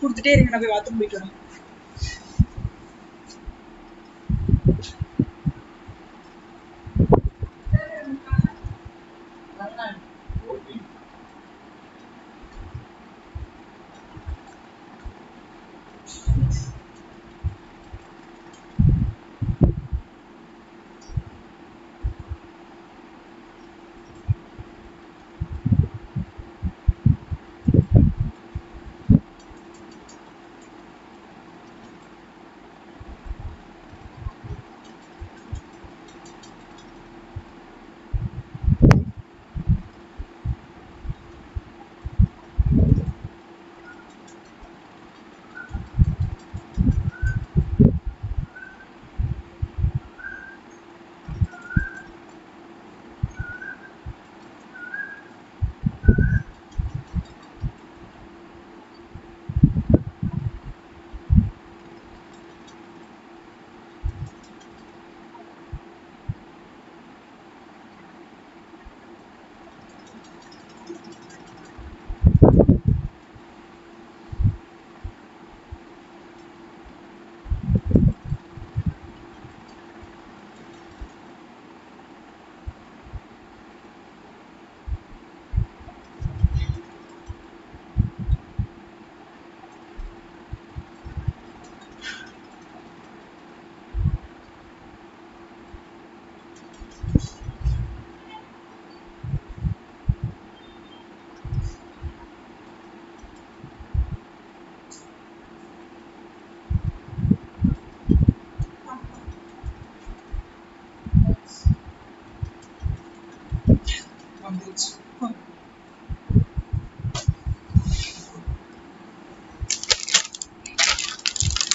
கொடுத்துட்டே இருங்க, நான் போய் பாத்ரூம் போயிட்டு வரேன்.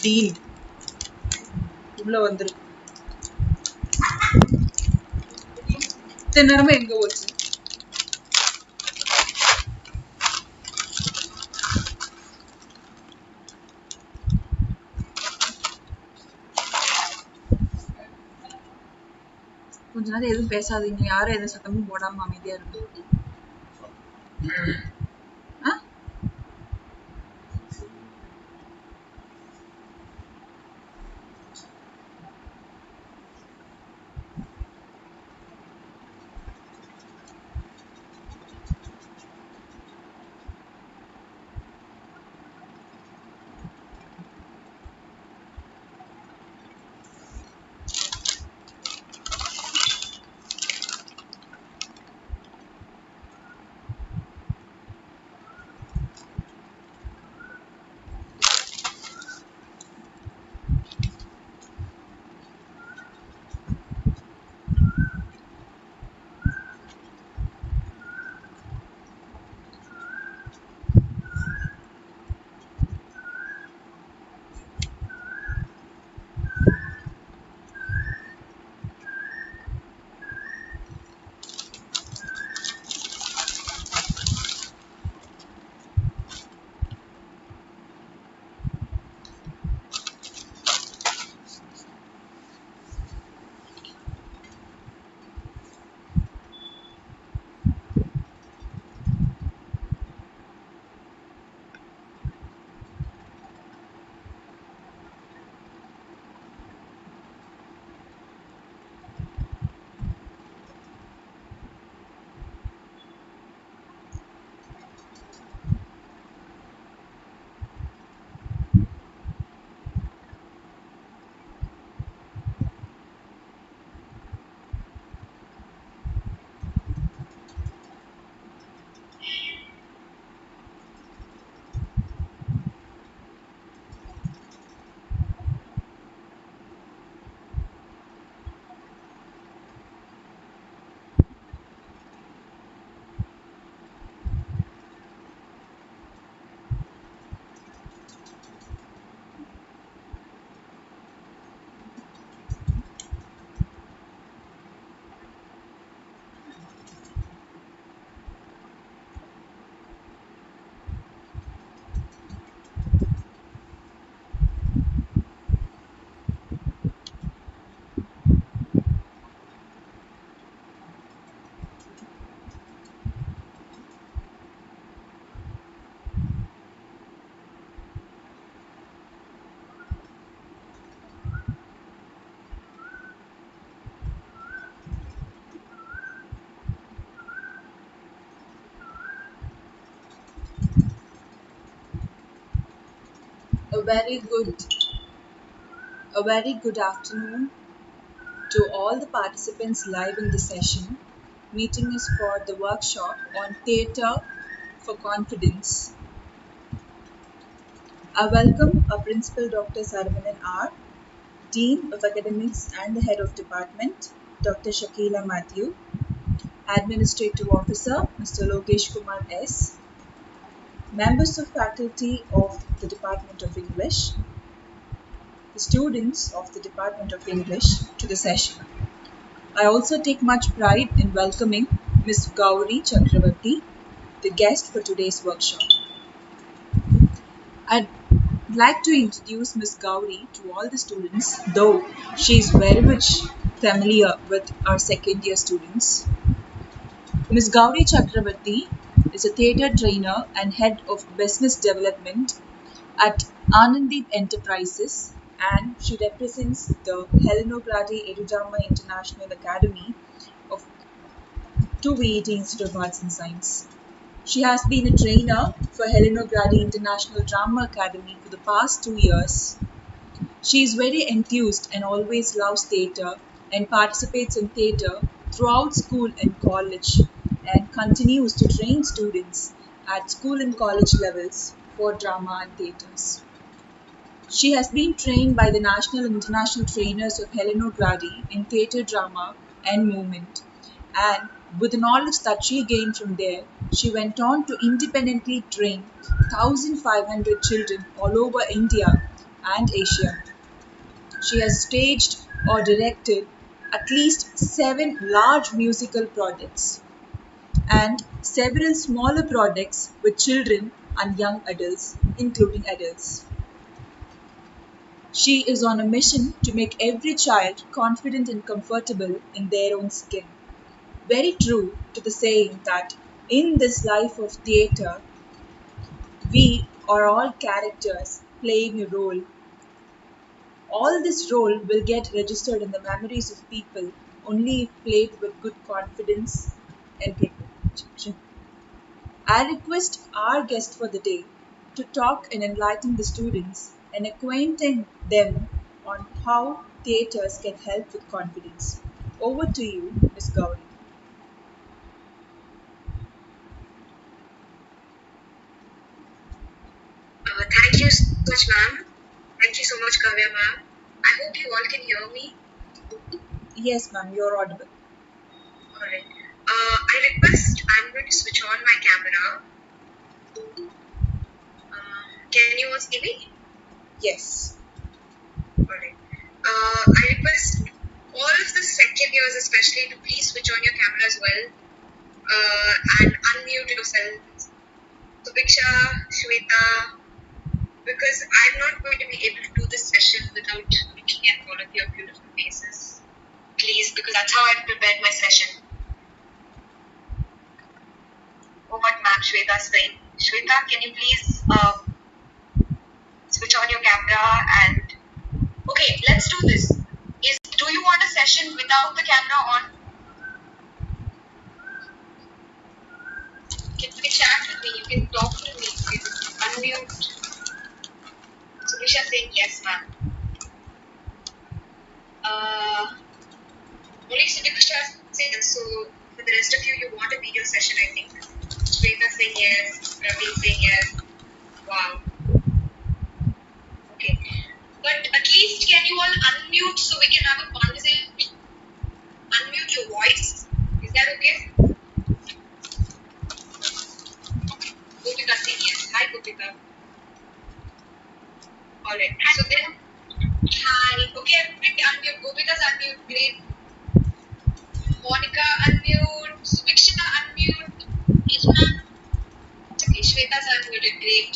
டீன் உள்ள வந்துருக்கு. இத்தனை நேரமா எங்க போச்சு? கொஞ்ச நேரம் எதுவும் பேசாதீங்க, யாரும் எந்த சத்தமும் போடாம அமைதியா இருக்கு. A very good, a very good afternoon to all the participants live in the session. Meeting is for the workshop on theatre for confidence. I welcome our Principal Dr. Saravanan R., Dean of Academics and the Head of Department, Dr. Shakila Matthew, Administrative Officer, Mr. Lokesh Kumar S., members of faculty of the Department of English, the students of the Department of English to the session. I also take much pride in welcoming Ms. Gauri Chakravarthy, the guest for today's workshop. I'd like to introduce Ms. Gauri to all the students, though she is very much familiar with our second year students. Ms. Gauri Chakravarthy is a theatre trainer and head of business development at Ananddeep Enterprises, and she represents the Helen O Grady International Academy of 280 Institute of Arts and Science. She has been a trainer for Helen O Grady International Drama Academy for the past 2 years. She is very enthused and always loves theatre and participates in theatre throughout school and college, and continues to train students at school and college levels for drama and theatres. She has been trained by the national and international trainers of Helen O Grady in theatre drama and movement, and with the knowledge that she gained from there, she went on to independently train 1,500 children all over India and Asia. She has staged or directed at least 7 large musical projects and several smaller projects with children and young adults, including adults. She is on a mission to make every child confident and comfortable in their own skin. Very true to the saying that in this life of theatre, we are all characters playing a role. All this role will get registered in the memories of people only if played with good confidence and preparation. I request our guest for the day to talk and enlighten the students and acquainting them on how theatres can help with confidence. Over to you, Ms. Gauri. Thank you so much, ma'am. Thank you so much, Kavya, ma'am. I hope you all can hear me. Yes, ma'am, you're audible. Alright. I request I'm going to switch on my camera. Can you all see me? Yes. Alright. I request all of the second years especially to please switch on your camera as well and unmute yourselves. So Biksha, Shweta, because I'm not going to be able to do this session without looking at all of your beautiful faces. Please, because that's how I've prepared my session. Oh, what ma'am Shweta is saying. Shweta, can you please switch on your camera and... Okay, let's do this. Do you want a session without the camera on? You can chat with me, you can talk to me, you can unmute. Sumisha saying yes, ma'am. Only Sumisha saying yes, so for the rest of you, you want a video session, I think. Shweta saying yes, Ravi saying yes. Wow. Okay. But at least can you all unmute so we can have a conversation? Unmute your voice. Is that okay? Gopika saying yes. Hi, Gopika. Alright. So then, hi. Okay, everybody unmute. Gopika's unmute. Great. Monica unmute. Subiksha unmute. Yes, ma'am. Okay, Shweta's unmuted. Great.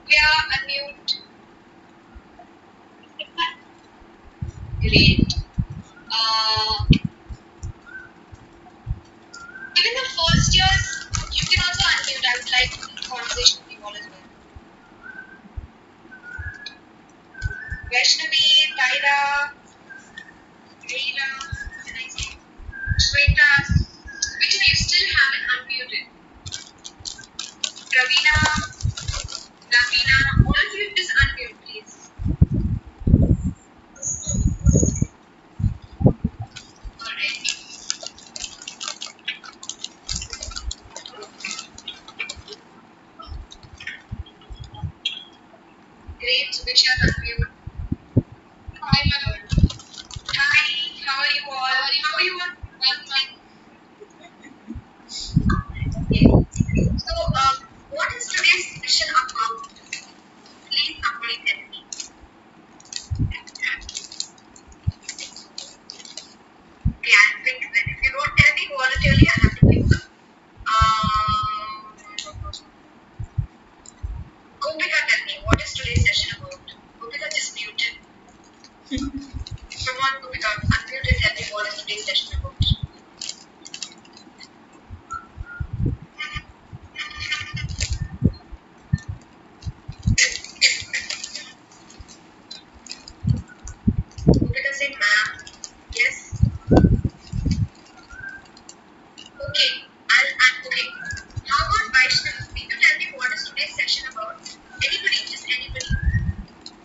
Priya unmute. Great. Even the first years, you can also unmute. I would like a conversation with you all as well. Vaishnavi, Taira, Reena, and I say Shweta. Which you still haven't unmuted. Ravina, all of you just unmute, please. Alright. Great, Subiksha, unmute. Hi, my lord. Hi, how are you all? How are you all? Okay. So, what is today's session about? Please, somebody tell me. Okay, I'll pick then. If you don't tell me voluntarily, I'll have to pick them. Gopika, tell me, what is today's session about? Gopika just muted. Come on, Gopika, unmute and tell me what is today's session about. Gopika say, ma'am. Yes. Okay. Okay. How about Vaishnavi? Can you tell me what is today's session about? Anybody, just anybody.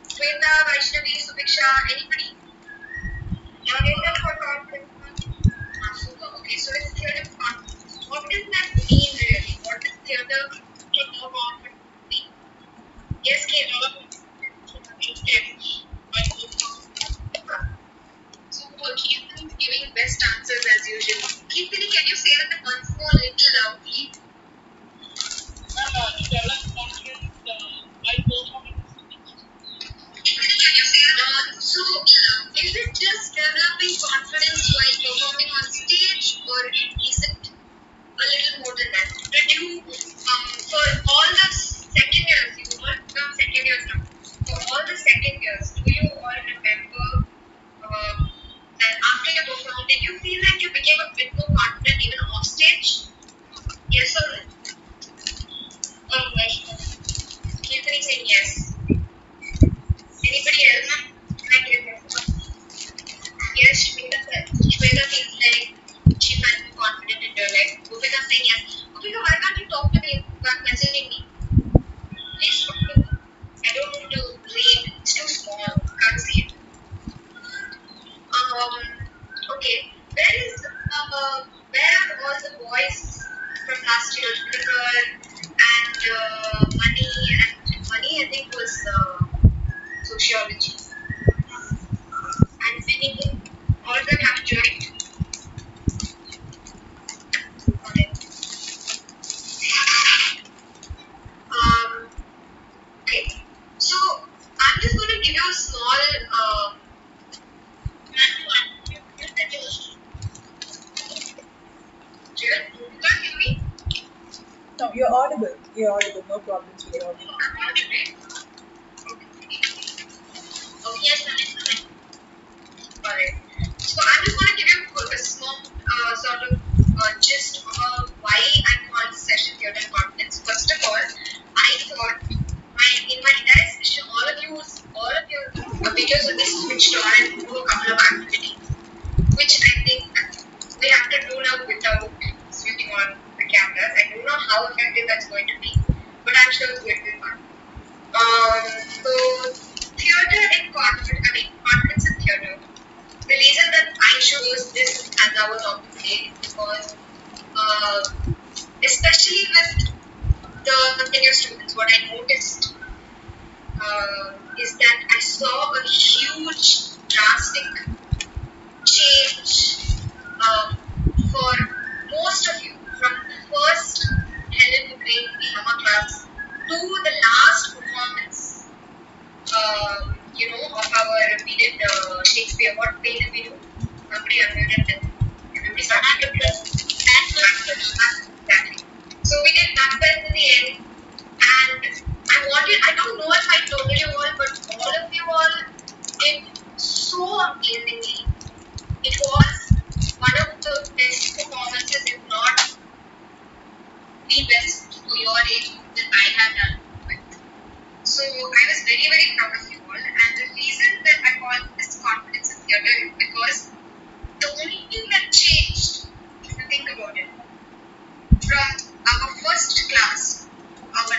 Shweta, Vaishnavi, Subiksha, anybody? Theatre for confidence. Super. Okay, so it's theatre for confidence. What does that mean really? What does theatre for confidence mean? Yes, Kate. So Keith is giving best answers as usual. Keith, can you say that once more little loudly? So, is it just developing confidence while performing on stage, or is it a little more than that? Did you, for all the second years, you all become second years now. For all the second years, do you all remember that after you performed, did you feel like you became a bit more confident even off stage? Yes or no? Kirtani saying yes. Anybody else? Yes, Shweta feels like she felt more confident in her life. Gopika saying yes. Gopika, why can't you talk to me by messaging me? Please talk to me. I don't want to read. It's too small. Can't see it. Okay. Where are all the boys from last year? Trigger and Money, I think was sociology. And anything. All of them have joined. Okay. Okay. So I'm just going to give you a small. You can't hear me? No, you're audible. You're audible. No problems with your audio. I'm audible. Okay, yes, fine. Alright. So I'm just going to give you a small sort of gist of why I called this session Theatre and Confidence. First of all, I thought in my entire session, all of your videos will be switched on and do a couple of activities, which I think we have to do now without switching on the cameras. I don't know how effective that's going to be, but I'm sure it's going to be fun. So theatre and confidence in theatre. The reason that I chose this as our topic today is because, especially with the continuous students, what I noticed is that I saw a huge, drastic change for most of you from the first Helen O Grady drama class to the last performance. Of we did Shakespeare. What play did we do? Somebody unmuted them. Everybody started to press. Exactly. So we did Macbeth in the end, and I don't know if I told you all, but all of you all did so amazingly. It was one of the best performances, if not the best for your age that I have done with. So I was very, very proud of you all, and the reason that I call this confidence in theatre is because the only thing that changed, if you think about it, from our first class to our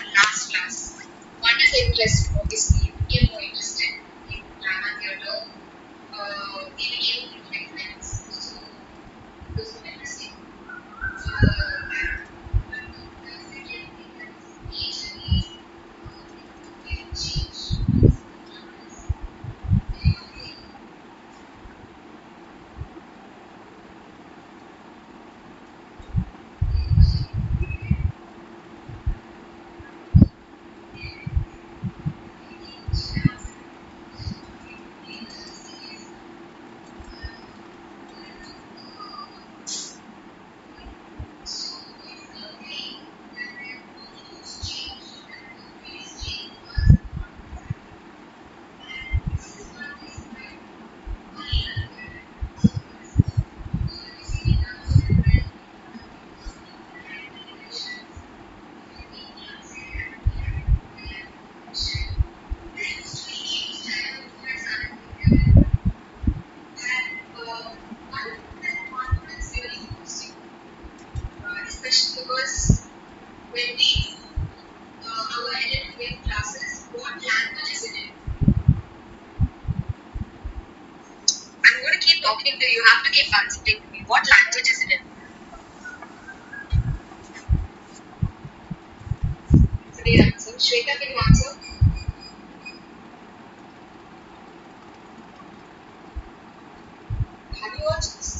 talking to you. You have to keep answering to me. What language is it in? So they answer. Shweta, can you answer? Have you watched this?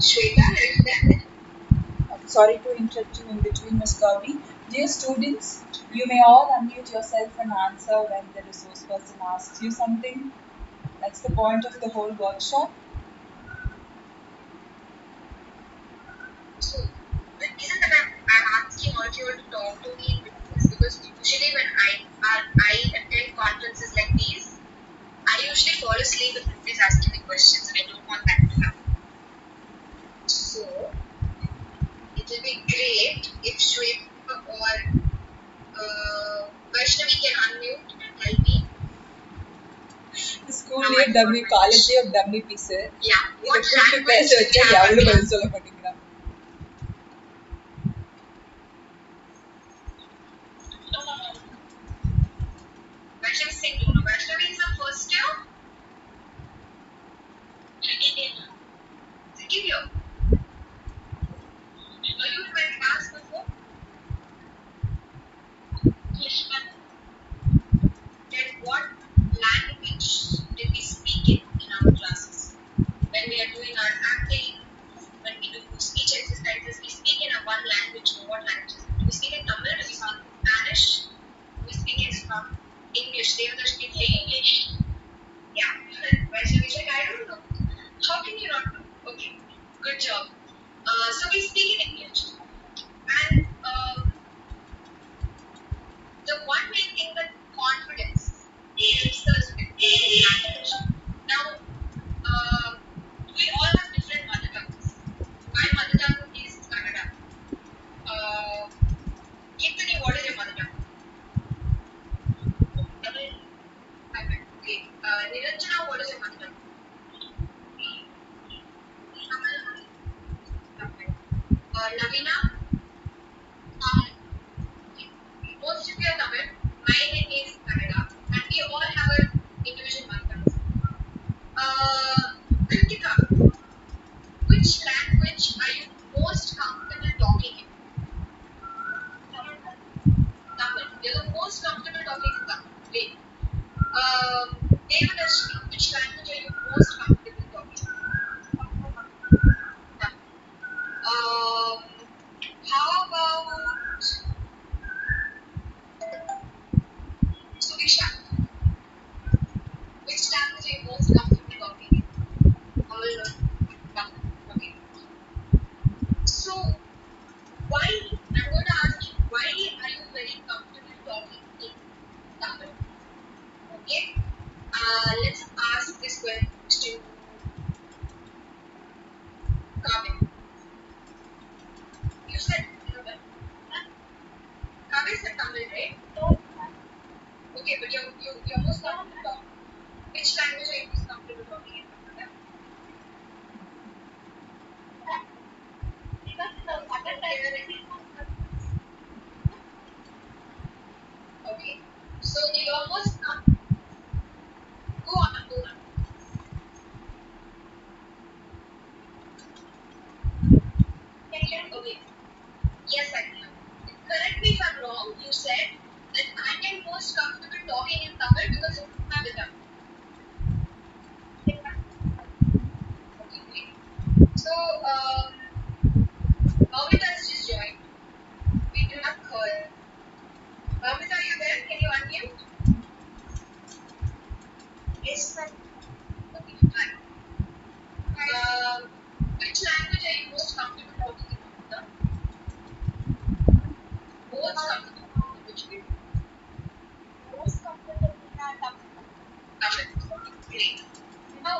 Shweta, are you there? Sorry to interrupt you in between, Ms. Gauri. Dear students, you may all unmute yourself and answer when the resource person asks you something. That's the point of the whole workshop. So, the reason that I'm asking all of you all to talk to me is because usually when I attend conferences like these, I usually fall asleep if nobody's asking me questions, and I don't want that to happen. So, it will be great if Shweta or Vaishnavi can unmute and tell me. The school name dummy, college of dummy piece. Yeah. What கூப்பிட்டு language பேச do we வச்சா have? எவ்வளவு பதில் சொல்ல மாட்டேங்கிறான். Vaishnavi is saying no. Vaishnavi is the first year. Second year. Are you in my class before? Yes, ma'am. Then what language did we speak in our classes? When we are doing our acting, when we do speech exercises, we speak in a one language. What language is it? Do we speak in Tamil? Do we speak in Spanish? Do we speak in English? They will speak English. Yeah. Vaishnavi is like, I don't know. How can you not know? Okay. Good job. So we speak in English. And the one main thing that confidence helps us with is language. Now, we all have different mother tongues. My mother tongue is Kannada. Keertani, what is your mother tongue? Tamil. Okay. Niranjana, what is your mother tongue? Tamil. Navina? Most of you are Tamil. Mine is Kannada. And we all have our individual mother tongues. Kritika, which language are you most comfortable talking in? Tamil. You're the most comfortable talking in Tamil. Great. Devadashmi, which language are you most comfortable talking in? Tamil. How about Subisha? Which language are you most comfortable talking in? Tamil. Tamil. Okay. So, why? I'm going to ask you, why are you very comfortable talking in Tamil? Okay. Let's ask this question to Kavya. You said Tamil. Kavya said Tamil, right? Okay, but you're most comfortable talking. Which language are you most comfortable talking in Tamil? Okay. So you're most go on. Okay. Yes, I can. Correct me if I'm wrong. You said that I am most comfortable talking in Tamil because it's my mother tongue. Okay, great. So, Bhavita has just joined. We do not heard. Bhavita, are you there? Can you unmute? Yes, sir. Okay, fine. Which language are you most comfortable talking in, Bhavita? Most comfortable. Which way? Most comfortable in Tamil. Tamil. Great. Now,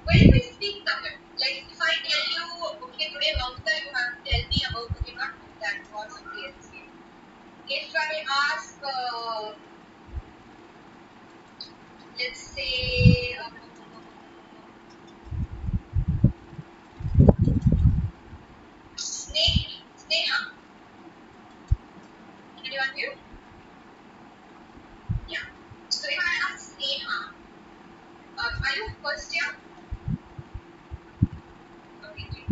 when we speak Tamil, like if I tell you, okay, today Mamta, you have to tell me about, okay, not that or somebody else. If I ask, let's say, Sneha, can you unmute? Yeah. So if I ask Sneha, are you first year? Okay, great.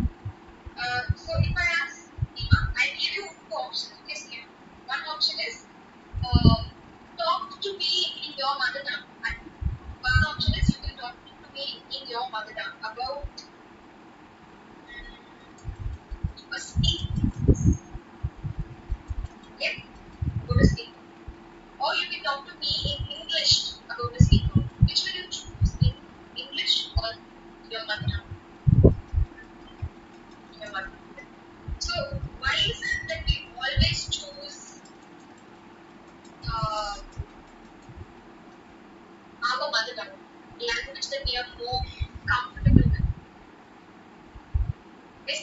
So if I ask Eva, I give you two options. Okay, see, one option is talk to me in your mother tongue, and one option is you can talk to me in your mother tongue about a speak. Okay, go to speak. Or you can talk to me in English about the speaker. Which will you choose, in English or your mother tongue? Your mother tongue. So why is it that we always choose uh, our mother tongue, language that we are more comfortable with? Yes.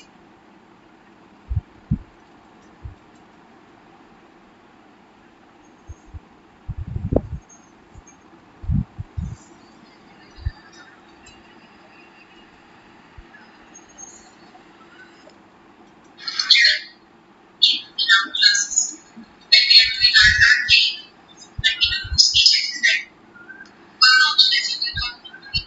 In our classes, when we are doing our acting, when we do speeches, that one option is you can talk to me.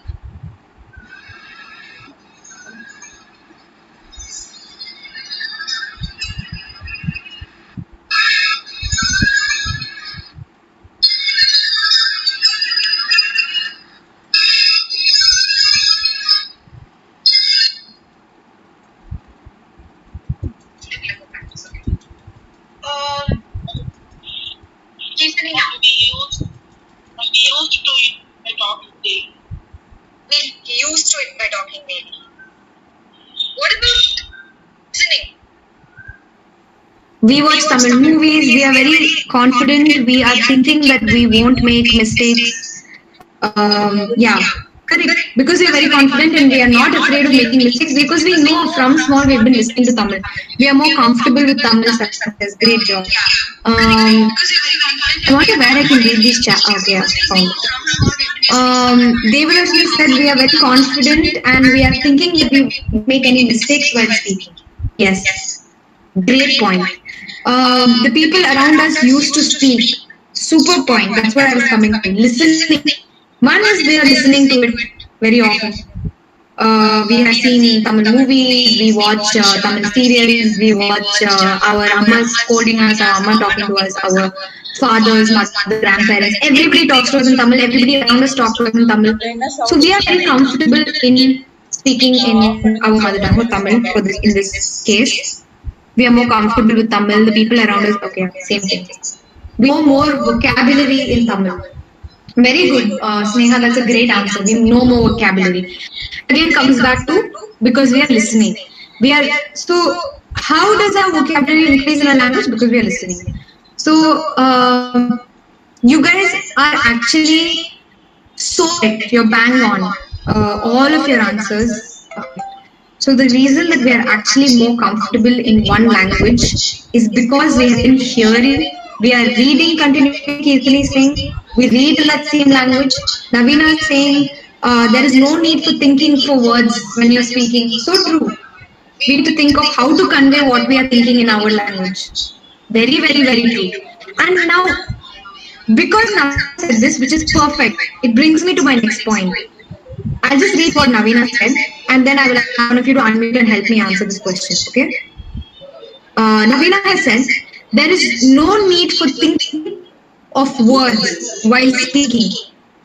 Let me have a practice, okay? Um, listening out. We used to it by talking daily. We used to it by talking daily. What about listening? We watch Tamil movies, we are very confident, we are thinking that we won't make mistakes. Yeah, correct. Because we are very confident and we are not afraid of making mistakes because we know from small we've been listening to Tamil. We are more comfortable with Tamil success. Great job. I wonder where I can read this chat. Okay, yeah, found it. Devarashni said we are very confident and we are thinking that we won't make any mistakes while speaking. Yes, great point. The people around us used to speak. Super point. That's what I was coming to. Listening. One is we are listening to it very often. We have seen Tamil movies, we watch Tamil serials, we watch our ammas scolding us, our amma talking to us, our fathers, mothers, grandparents. Everybody talks to us in Tamil, everybody around us talks to us in Tamil. So we are very comfortable in speaking in our mother tongue, or Tamil for this in this case. We are more comfortable with Tamil, the people around us, okay, same thing. We know more vocabulary in Tamil. Very good, Sneha, that's a great answer. We know more vocabulary. Again, comes back to because we are listening. We are so. How does our vocabulary increase in a language? Because we are listening. So, you guys are actually so correct. You're bang on. All of your answers. So the reason that we are actually more comfortable in one language is because we have been hearing, we are reading continuously. Kirtani is saying we read in that same language. Navina is saying there is no need for thinking for words when you're speaking. So true. We need to think of how to convey what we are thinking in our language. Very, very, very true. And now, because Navina said this, which is perfect, it brings me to my next point. I'll just read what Navina said, and then I will ask one of you to unmute and help me answer this question. Okay? Navina has said there is no need for thinking of words while speaking.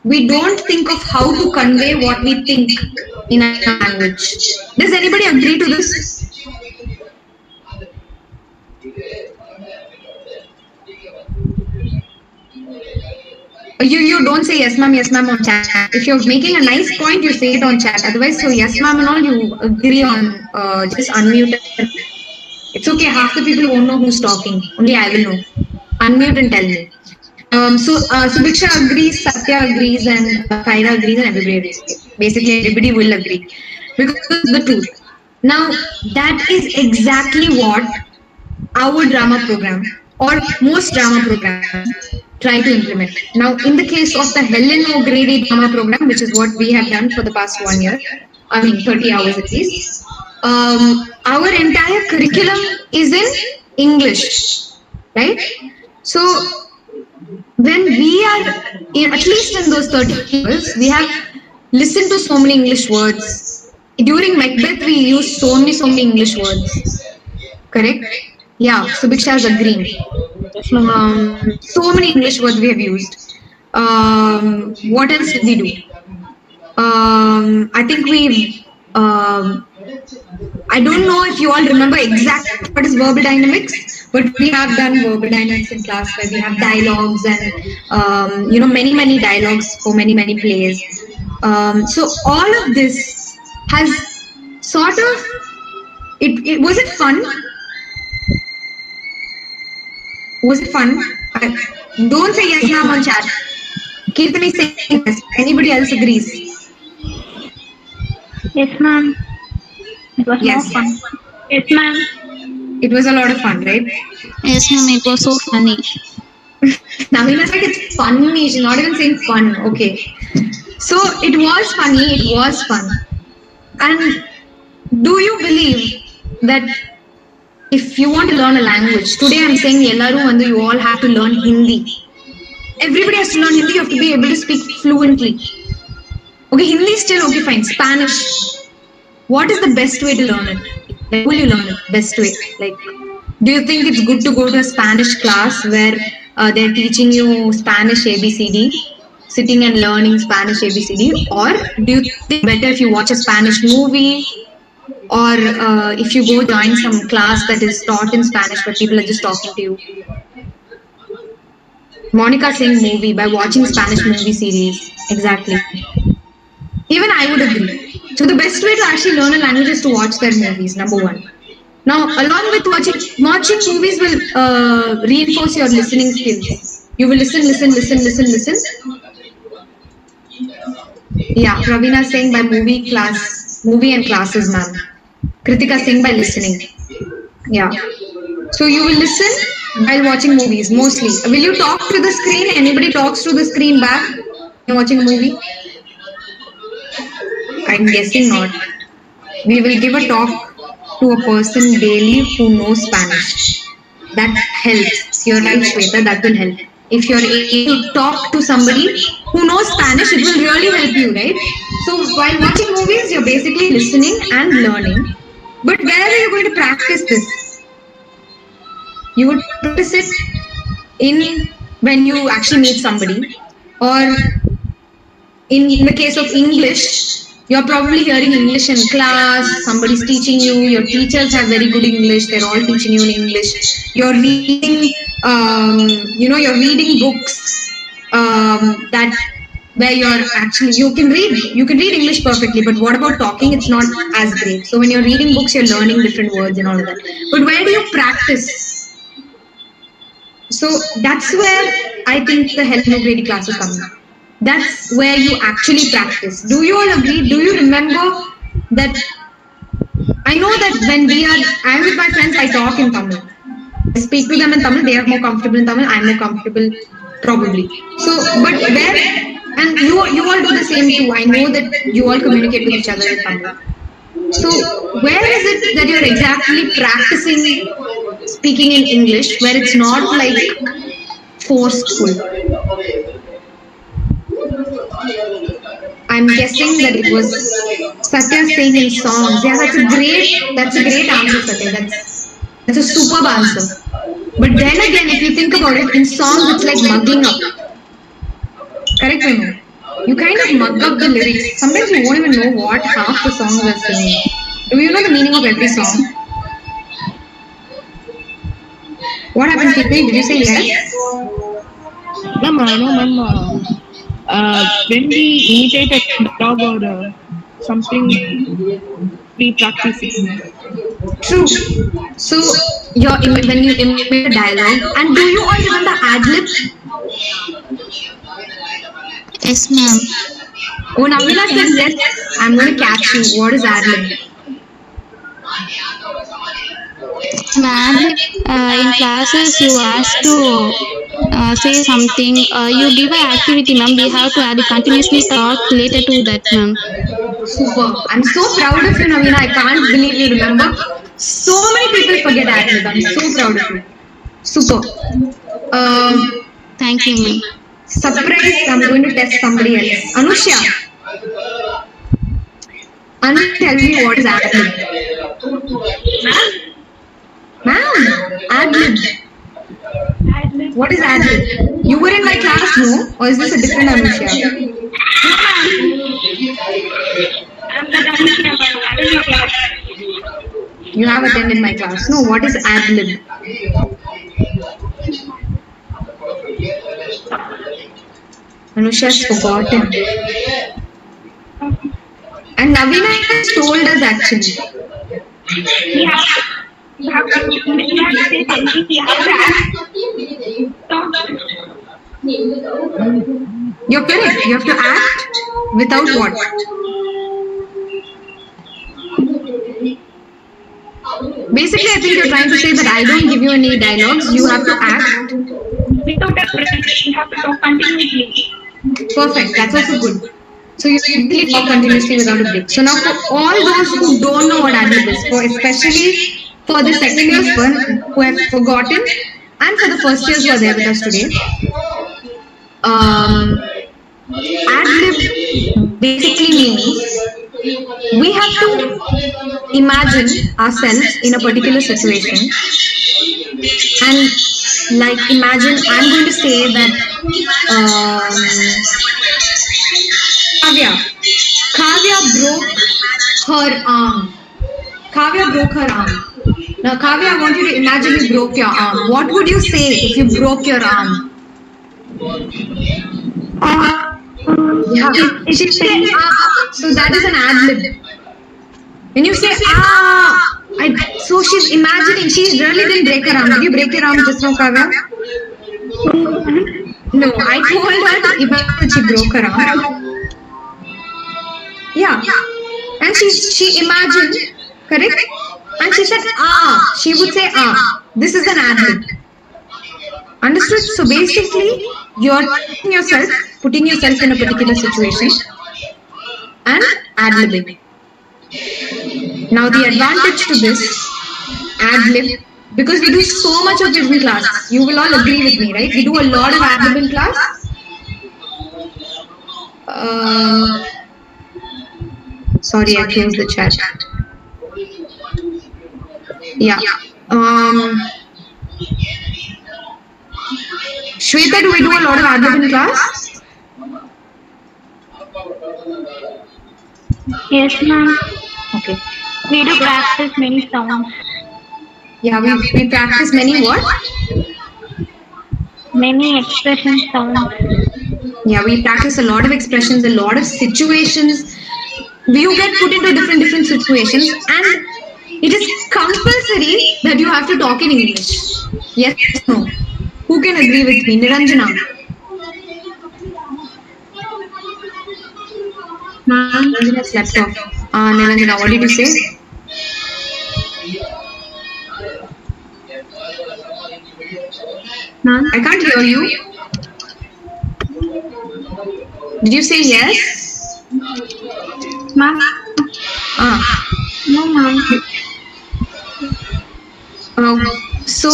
We don't think of how to convey what we think in a language. Does anybody agree to this? You don't say yes ma'am on chat. If you're making a nice point, you say it on chat. Otherwise, so yes ma'am and all you agree on just unmute. It's okay. Half the people won't know who's talking. Only I will know. Unmute and tell me. Subiksha agrees, Satya agrees, and Kaira agrees, and everybody agrees. Basically, everybody will agree because it's the truth. Now, that is exactly what our drama program or most drama programs try to implement. Now, in the case of the Helen O Grady drama program, which is what we have done for the past 1 year, 30 hours at least, our entire curriculum is in English, right? So, when we are, at least in those 30 hours, we have listen to so many English words. During Macbeth, we used so many English words. Correct? Yeah, Subiksha is agreeing. Yes, ma'am. So many English words we have used. What else did we do? I think we. I don't know if you all remember exactly what is verbal dynamics, but we have done verbal dynamics in class where we have dialogues and many dialogues for many plays. So all of this has sort of it was it fun? Was it fun? Don't say yes now on chat. Kirtani is saying yes. Anybody else agrees? Yes, ma'am. It was Yes. more fun. Yes, ma'am. It was a lot of fun, right? Yes, ma'am. It was so funny. Naveena's like, it's funny. She's not even saying fun. Okay. So it was funny. It was fun. And do you believe that if you want to learn a language, today I'm saying you all have to learn Hindi. Everybody has to learn Hindi. You have to be able to speak fluently. Okay, Hindi is still okay, fine. Spanish. What is the best way to learn it? Like, will you learn it? Best way. Like, do you think it's good to go to a Spanish class where they're teaching you Spanish ABCD, sitting and learning Spanish ABCD, or do you think better if you watch a Spanish movie, or if you go join some class that is taught in Spanish where people are just talking to you? Monica saying movie by watching Spanish movie series. Exactly. Even I would agree. So the best way to actually learn a language is to watch their movies, number one. Now, along with watching movies will reinforce your listening skills. You will listen. Yeah, Pravina saying by movie and classes, ma'am. Kritika saying by listening. Yeah. So you will listen while watching movies, mostly. Will you talk to the screen? Anybody talks to the screen back when you're watching a movie? I'm guessing not. We will give a talk to a person daily who knows Spanish. That helps. You're right, Shweta, that will help. If you're able to talk to somebody who knows Spanish, it will really help you, right? So while watching movies, you're basically listening and learning. But where are you going to practice this? You would practice it when you actually meet somebody, or in the case of English, you're probably hearing English in class, somebody's teaching you, your teachers have very good English, they're all teaching you in English. You're reading, you're reading books where you can read English perfectly, but what about talking? It's not as great. So when you're reading books, you're learning different words and all of that. But where do you practice? So that's where I think the Helen O Grady classes come in. That's where you actually practice. Do you all agree? Do you remember that? I know that when I'm with my friends, I talk in Tamil. I speak to them in Tamil. They are more comfortable in Tamil. I'm more comfortable, probably. So, but where? And you all do the same too. I know that you all communicate with each other in Tamil. So, where is it that you're exactly practicing speaking in English, where it's not like forceful? I'm guessing that it was Satya saying in songs. Yeah, that's a great answer, Satya. That's a superb answer. But then again, if you think about it, in songs it's like mugging up. Correct, Memo? You kind of mug up the lyrics. Sometimes you won't even know what half the songs are saying. Do you know the meaning of every song? What happened, Kiti? Did you say yes? No, ma'am. When we imitate a dog or something, we practice it. True. So when you imitate a dialogue, and do you all remember ad-lib? Yes, ma'am. Oh, Navina said yes. I'm going to catch you. What is ad-lib? Ma'am, in classes you ask to say something. You give an activity, ma'am. We have to continuously talk related to that, ma'am. Super. I'm so proud of you, Navina. I can't believe you remember. So many people forget ad-lib. I'm so proud of you. Super. Thank you, ma'am. Surprise. I'm going to test somebody else. Anushya. Anvi, tell me what is ad-lib. Ma'am, ad-lib. What is ad-lib? You were in my class, no? Or is this a different Anushya? You have attended my class. No, what is ad-lib? Anushya has forgotten. And Navina has told us actually. You're correct. You have to act without what? Basically, I think you're trying to say that I don't give you any dialogues. You have to act. Without a break, you have to talk continuously. Perfect. That's also good. So you simply talk continuously without a break. So now for all those who don't know what ad-lib is, especially for the second years who have forgotten, and for the first years who are there with us today, ad-lib basically means we have to imagine ourselves in a particular situation, and like imagine I'm going to say that Kavya broke her arm. Kavya broke her arm. Now Kavya, I want you to imagine you broke your arm. What would you say if you broke your arm? Yeah. She said so that is an ad-lib. When you say so she's imagining, she really didn't break her arm. Did you break your arm just now, Kavya? No, I told her to imagine that she broke her arm. Yeah. And she imagined, correct? And she said she would say this is an ad-lib. Understood? So basically you're putting yourself in a particular situation and ad-libbing. Now the advantage to this ad-lib, because we do so much of it in class, you will all agree with me, right? We do a lot of ad-lib in class. Sorry, I closed the chat. Yeah. Shweta, do we do a lot of ad-lib in class? Yes, ma'am. Okay. We do practice many sounds. Yeah, we practice many what? Many expression sounds. Yeah, we practice a lot of expressions, a lot of situations. You get put into different situations, and it is compulsory that you have to talk in English. Yes, no. Who can agree with me? Niranjana. Niranjana slept off. Niranjana, what did you say? I can't hear you. Did you say yes? Ma'am? No, ma'am. So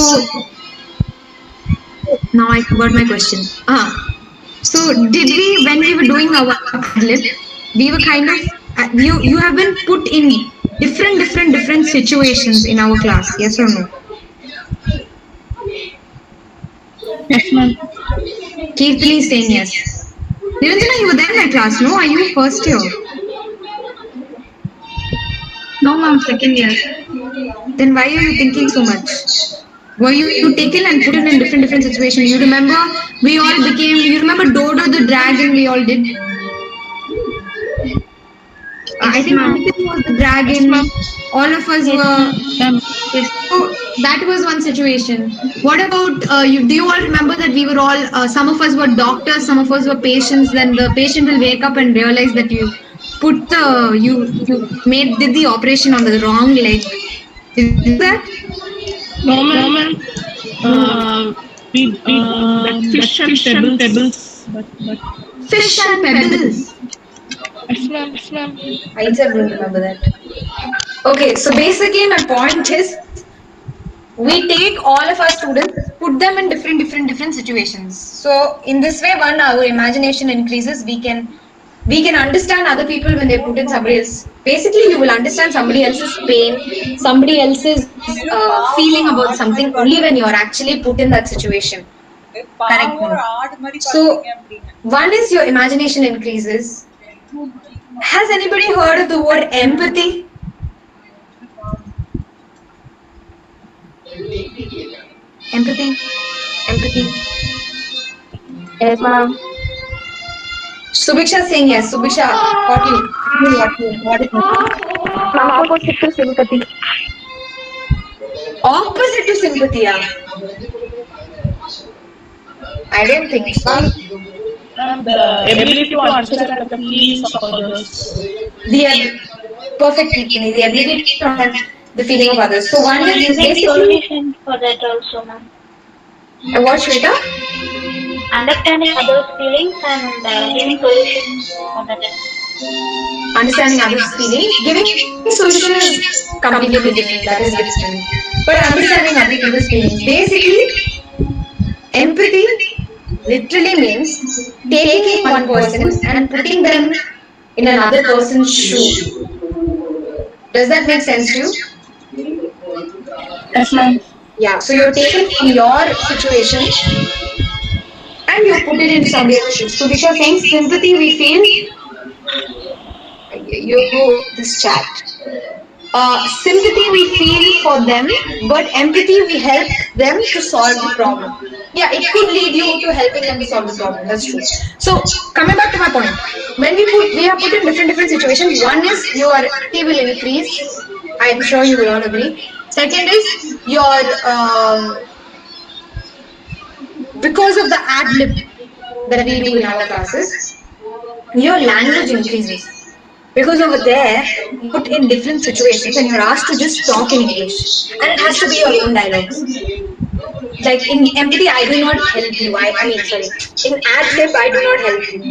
now I forgot my question. So did we, when we were doing our ad-lib, we were kind of you have been put in different situations in our class, yes or no? Yes, ma'am. Keertani is saying yes. Niranjana, you were there in my class, no? Are you first year? No, ma'am, second year. Then why are you thinking so much? Were you taken and put in different situations? You remember we all became, you remember Dodo the dragon we all did? I think Nitin was the dragon. All of us were. So that was one situation. What about you? Do you all remember that we were all? Some of us were doctors, some of us were patients. Then the patient will wake up and realize that you put you did the operation on the wrong leg. Did you do that? No, ma'am. We fish and pebbles. Fish and pebbles. Yes, ma'am. I don't remember that. Okay, so basically my point is, we take all of our students, put them in different situations. So in this way, our imagination increases. We can We can understand other people when they put in somebody else. Basically, you will understand somebody else's pain, somebody else's feeling about something only when you are actually put in that situation. Correct. No? So, one is your imagination increases. Has anybody heard of the word empathy? Empathy? Empathy? Yes, ma'am. Subiksha saying yes. Subiksha, got you. What it means? Ma'am, opposite to sympathy. Opposite to sympathy, yeah. I don't think so. The ability to understand the feelings of others. Perfect, Kirtini. The ability to understand the feeling of others. So one is Giving basically. solution for that also, ma'am. What, Shweta? Understanding others' feelings and giving solutions for that. Understanding others' feelings. Giving solution is completely different. That is different. But understanding other people's feelings. Basically, empathy literally means taking one person and putting them in another person's shoe. Does that make sense to you? Yes, ma'am. Yeah. So you're taking from your situation and you put it into somebody else's shoes. So Disha saying sympathy we feel. This chat. Sympathy we feel for them, but empathy we help them to solve the problem. Yeah, it could lead you to helping them to solve the problem. That's true. So coming back to my point, when we are put in different situations. One is your empathy will increase. I'm sure you will all agree. Second is your because of the ad lib that we do in our classes, your language increases. Because over there, you put in different situations and you're asked to just talk in English. And it has to be your own dialogues. Like in empathy, I do not help you. In ad lib, I do not help you.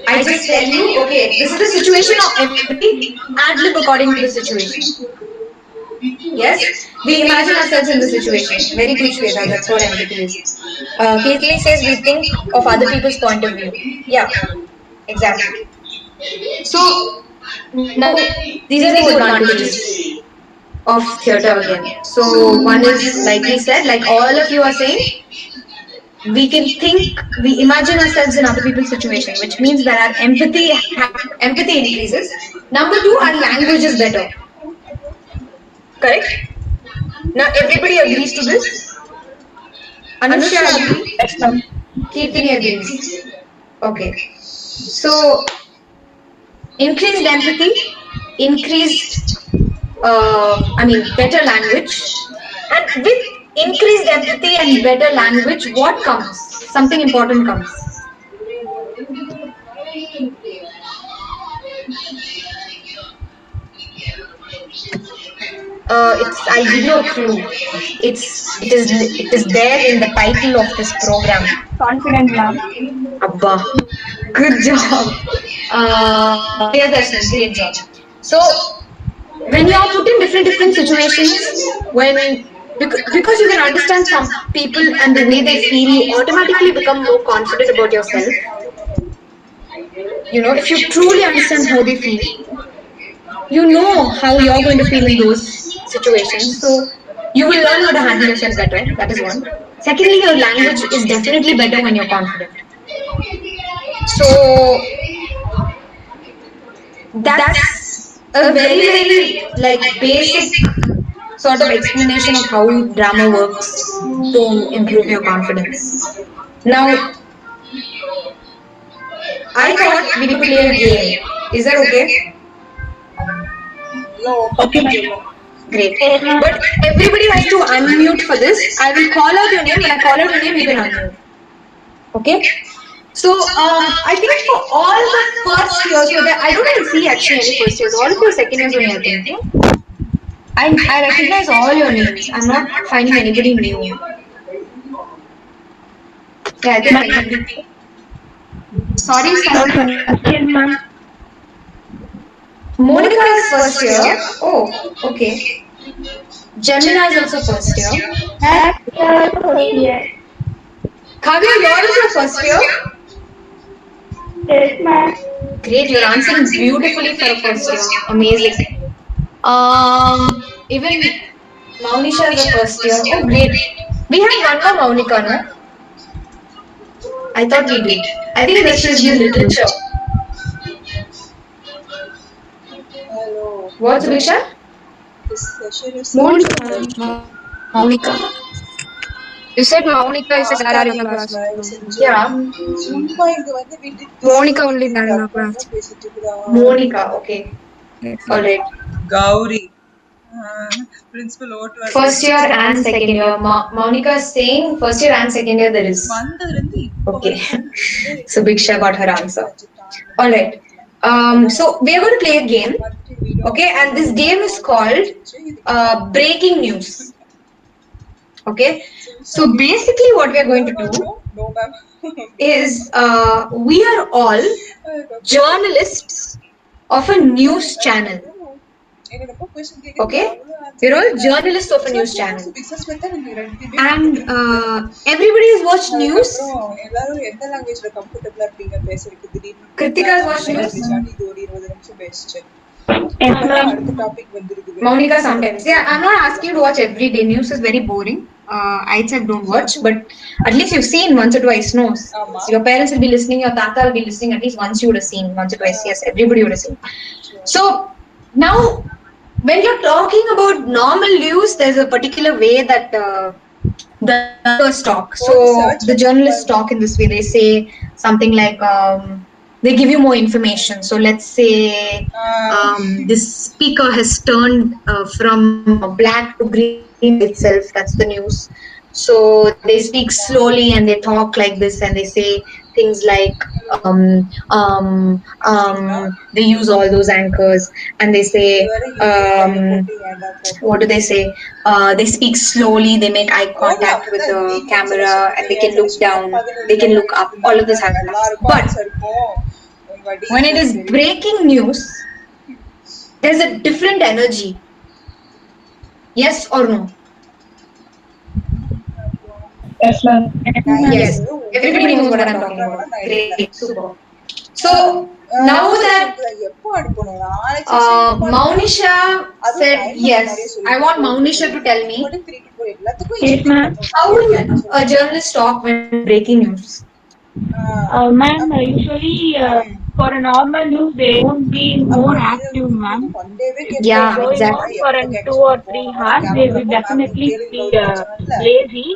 I just tell you, okay, this is the situation of empathy, ad lib according to the situation. Yes? We imagine ourselves in the situation. Very good, Shweta, that's what empathy is. Kathleen says we think of other people's point of view. Yeah, exactly. So, now, these are the advantages of theatre again. So, one is, like we said, like all of you are saying, we can think, we imagine ourselves in other people's situation, which means that our empathy increases. Number two, our language is better. Correct? Now, everybody agrees to this? Anusha agrees? Yes, ma'am. Kirtini agrees. Okay. So, increased empathy, increased, better language. And with increased empathy and better language, what comes? Something important comes. I'll give you a clue. It is there in the title of this program. Confident, ma'am. Abba, good job. Priyadarshini, great job. So, when you are put in different situations, because you can understand some people and the way they feel, you automatically become more confident about yourself. You know, if you truly understand how they feel, you know how you're going to feel in those situations. So you will learn how to handle yourself better. That is one. Secondly, your language is definitely better when you're confident. So that's a very basic sort of explanation of how drama works to improve your confidence. Now, I thought we could play a game. Is that okay? Okay, ma'am. Great. But everybody has to unmute for this. I will call out your name. When I call out your name, you can unmute. Okay? So, I think for all the first years, I don't even see actually any first years. All of your second years only, I think. I recognize all your names. I'm not finding anybody new. Yeah, I think Sorry, Ma'am. Monica is first year. Oh, okay. Gemina is also first year. Kavya, you're also first year. Yes, ma'am. Great, you're answering beautifully for a first year. Amazing. Even Maunisha is a first year. Oh, great. We had one more Maunika, no? I thought we did. I think this is the literature. Hello. What, Subhiksha? This session is Monica. You said Monica is a star in the class. Yeah. சும்மா இங்க வந்து வீட்டுக்கு Monica only there in the class. பேசிட்டு இருக்குதா Monica, okay. Alright. Gowri principal ஓட்டு First year and second year. Monica is saying first year and second year there is. வந்ததுல இருந்து Okay. Subhiksha got her answer. Alright. So we are going to play a game. Okay, and this game is called Breaking News. Okay. So basically what we are going to do is we are all journalists of a news channel. Okay, we're all journalists of a news channel, and everybody has watched news. Kritika has watched news. Monica sometimes. Yeah, I'm not asking you to watch every day. News is very boring. I said don't watch, but at least you've seen once or twice. No, so your parents will be listening, your tata will be listening. At least once you would have seen, once or twice. Yes, everybody would have seen. So now, when you're talking about normal news, there's a particular way that the anchors talk. So the journalists talk in this way. They say something like. They give you more information. So let's say this speaker has turned from black to green itself. That's the news. So they speak slowly and they talk like this and they say things like they use all those anchors and they say what do they say? They speak slowly, they make eye contact with the camera and they can look down, they can look up, all of this happens. But when it is breaking news, there's a different energy. Yes or no? Yes, ma'am. Yes. Everybody knows what I'm talking about. Great. Super. So now that Maunisha said yes, I want Maunisha to tell me Yes, ma'am. how will a journalist talk when breaking news? Ma'am, usually for a normal news, they won't be more active, ma'am. Yeah, Going exactly. on for 2 or 3 hours, they will definitely be lazy.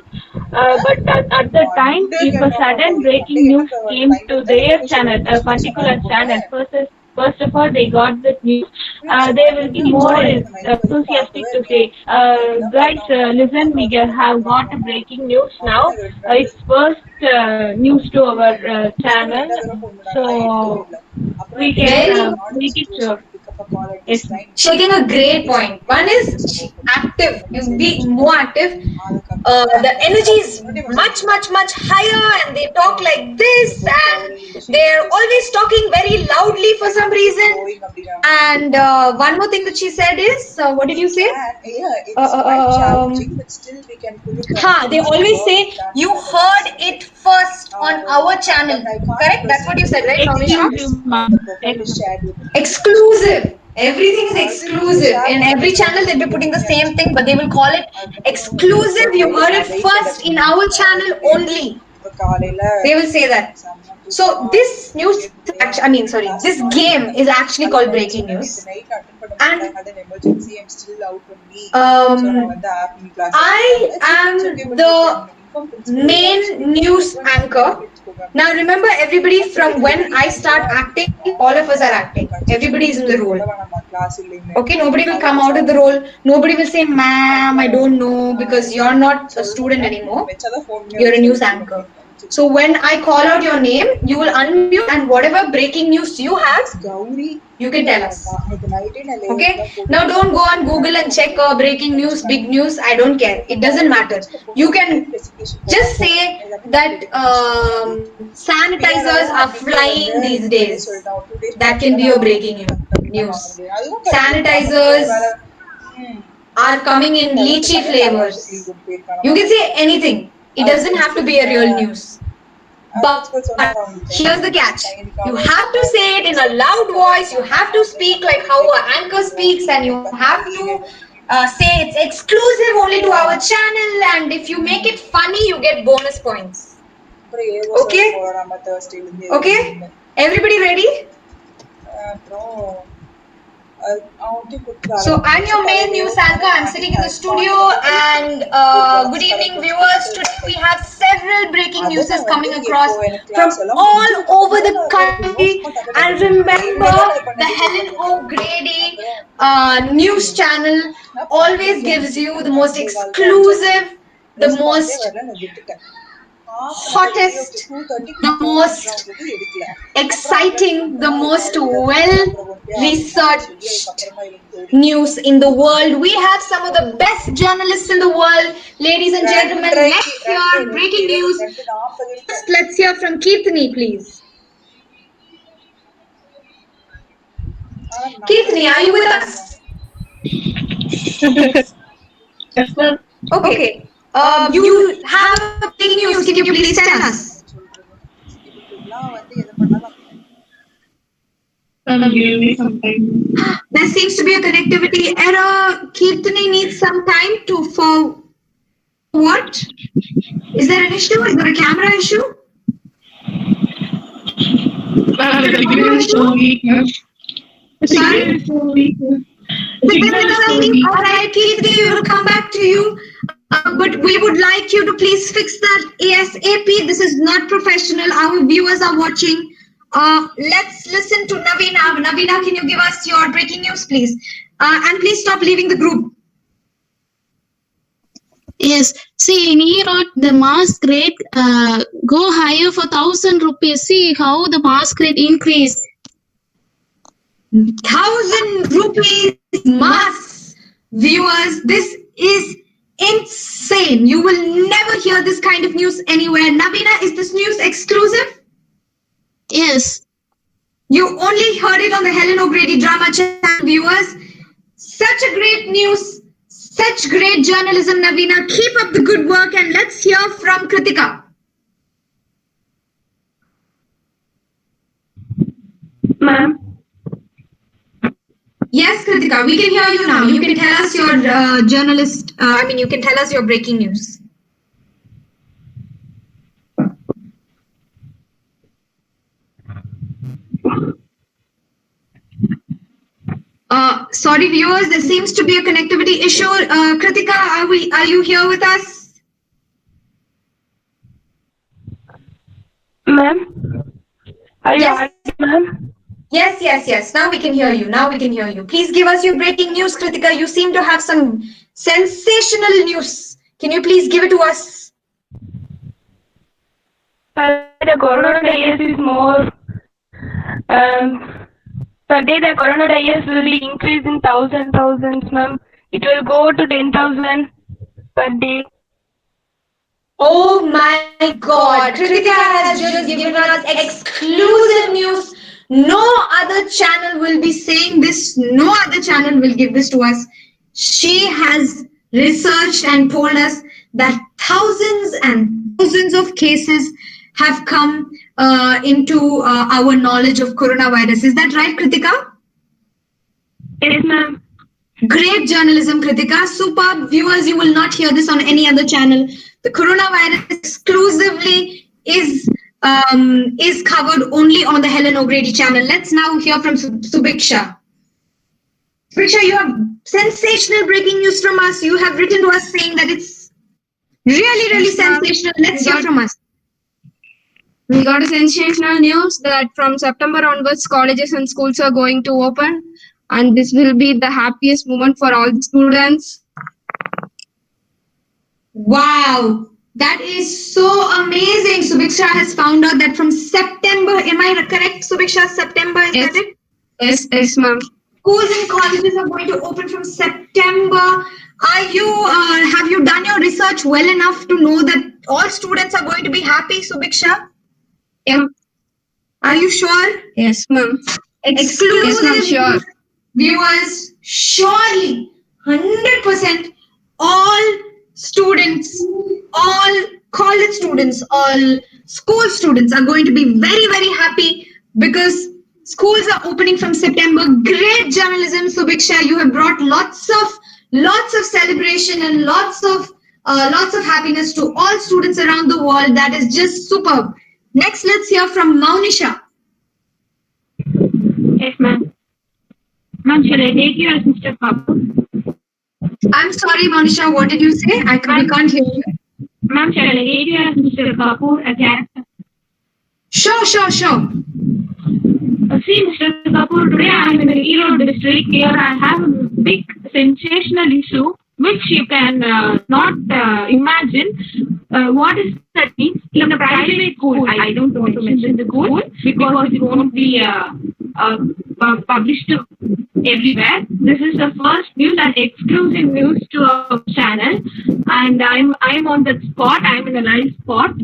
But at the time, if a sudden breaking news came to their channel, a particular channel, first of all, they got the news. They will be more enthusiastic to say, guys, listen, we have got a breaking news now. It's first news to our channel, so we can make it sure. Yes, ma'am. Shaking a great point. One is active. You be more active. The energy is much higher, and they talk like this, and they're always talking very loudly for some reason. And one more thing that she said is, what did you say? They always say you heard it first on our channel. Correct? That's what you said, right, Maunisha? Exclusive, ma'am. Exclusive. Everything is exclusive. In every channel, they'll be putting the same thing, but they will call it exclusive. You heard it first in our channel only. They will say that. So this news, this game is actually called breaking news. And I am the main news anchor. Now remember, everybody, from when I start acting, all of us are acting. Everybody is in the role. Okay, nobody will come out of the role. Nobody will say, ma'am, I don't know, because you're not a student anymore. You're a news anchor. So when I call out your name, you will unmute, and whatever breaking news you have, you can tell us. Okay? Now don't go on Google and check breaking news, big news. I don't care. It doesn't matter. You can just say that sanitizers are flying these days. That can be your breaking news. Sanitizers are coming in lychee flavors. You can say anything. It doesn't have to be a real news. But here's the catch. You have to say it in a loud voice. You have to speak like how an anchor speaks, and you have to say it's exclusive only to our channel. And if you make it funny, you get bonus points. Okay? Okay? Everybody ready? So I'm your main news anchor. I'm sitting in the studio, and good evening, viewers. Today we have several breaking news coming across from all over the country. And remember, the Helen O Grady news channel always gives you the most exclusive, the most hottest, the most exciting, the most well researched news in the world. We have some of the best journalists in the world. Ladies and gentlemen, let's hear breaking news. Let's hear from Kirtani, please. Kirtani, are you with us? Yes, ma'am. Okay. You have breaking news. Can you please tell us? Give me some time. There seems to be a connectivity error. Kirtani needs some time for what? Is there an issue? Is there a camera issue? The signal is so weak, ma'am. The signal is so weak. Alright, Kirtani, we will come back to you. But we would like you to please fix that ASAP. This is not professional. Our viewers are watching. Let's listen to Navina. Navina, can you give us your breaking news, please? And please stop leaving the group. Yes. See, in Europe, the mask rate go higher for 1,000 rupees. See how the mask rate increased. 1,000 rupees mask. Viewers, this is insane. You will never hear this kind of news anywhere. Navina, is this news exclusive? Yes. You only heard it on the Helen O Grady drama channel, viewers. Such a great news, such great journalism, Navina. Keep up the good work, and let's hear from Kritika. Ma'am. Yes, Kritika, we can hear you now. You can tell us your you can tell us your breaking news. Sorry, viewers, there seems to be a connectivity issue. Kritika, are you here with us? Ma'am. Are you Yes. ma'am? Yes. Now we can hear you. Please give us your breaking news, Kritika. You seem to have some sensational news. Can you please give it to us? The coronavirus is more. Per day, the coronavirus will be increased in thousands, ma'am. It will go to 10,000 per day. Oh my God! Kritika has just given us exclusive news. No other channel will be saying this. No other channel will give this to us. She has researched and told us that thousands and thousands of cases have come into our knowledge of coronavirus. Is that right, Kritika? Yes, ma'am. Great journalism, Kritika. Superb. Viewers, you will not hear this on any other channel. The coronavirus exclusively is covered only on the Helen O Grady channel. Let's now hear from Subiksha. Subiksha, you have sensational breaking news from us. You have written to us saying that it's really sensational. Let's hear from us. We got a sensational news that from September onwards, colleges and schools are going to open, and this will be the happiest moment for all the students. Wow, that is so amazing. Subiksha has found out that from September, am I correct, Subiksha? September, is that it? Yes, ma'am. Schools and colleges are going to open from September. Have you done your research well enough to know that all students are going to be happy, Subiksha? Yeah. Are you sure? Yes, ma'am. Exclusive. Yes, ma'am, sure. Viewers, surely 100% all students, all college students, all school students are going to be very, very happy because schools are opening from September. Great journalism, Subiksha. You have brought lots of celebration and lots of happiness to all students around the world. That is just superb. Next, let's hear from Maunisha. Yes, ma'am. Ma'am, shall I take you as Mr. Kapoor? I'm sorry, Maunisha. What did you say? We can't hear you. Ma'am, shall I take you as Mr. Kapoor, a character? Sure. See, Mr. Kapoor, today I am in the Erode district. Here I have a big sensational issue which you can not imagine. What is that means? In a private school, I don't want to mention the school because it won't be published everywhere. This is the first news and exclusive news to our channel, and I'm on that spot. I'm in a live spot.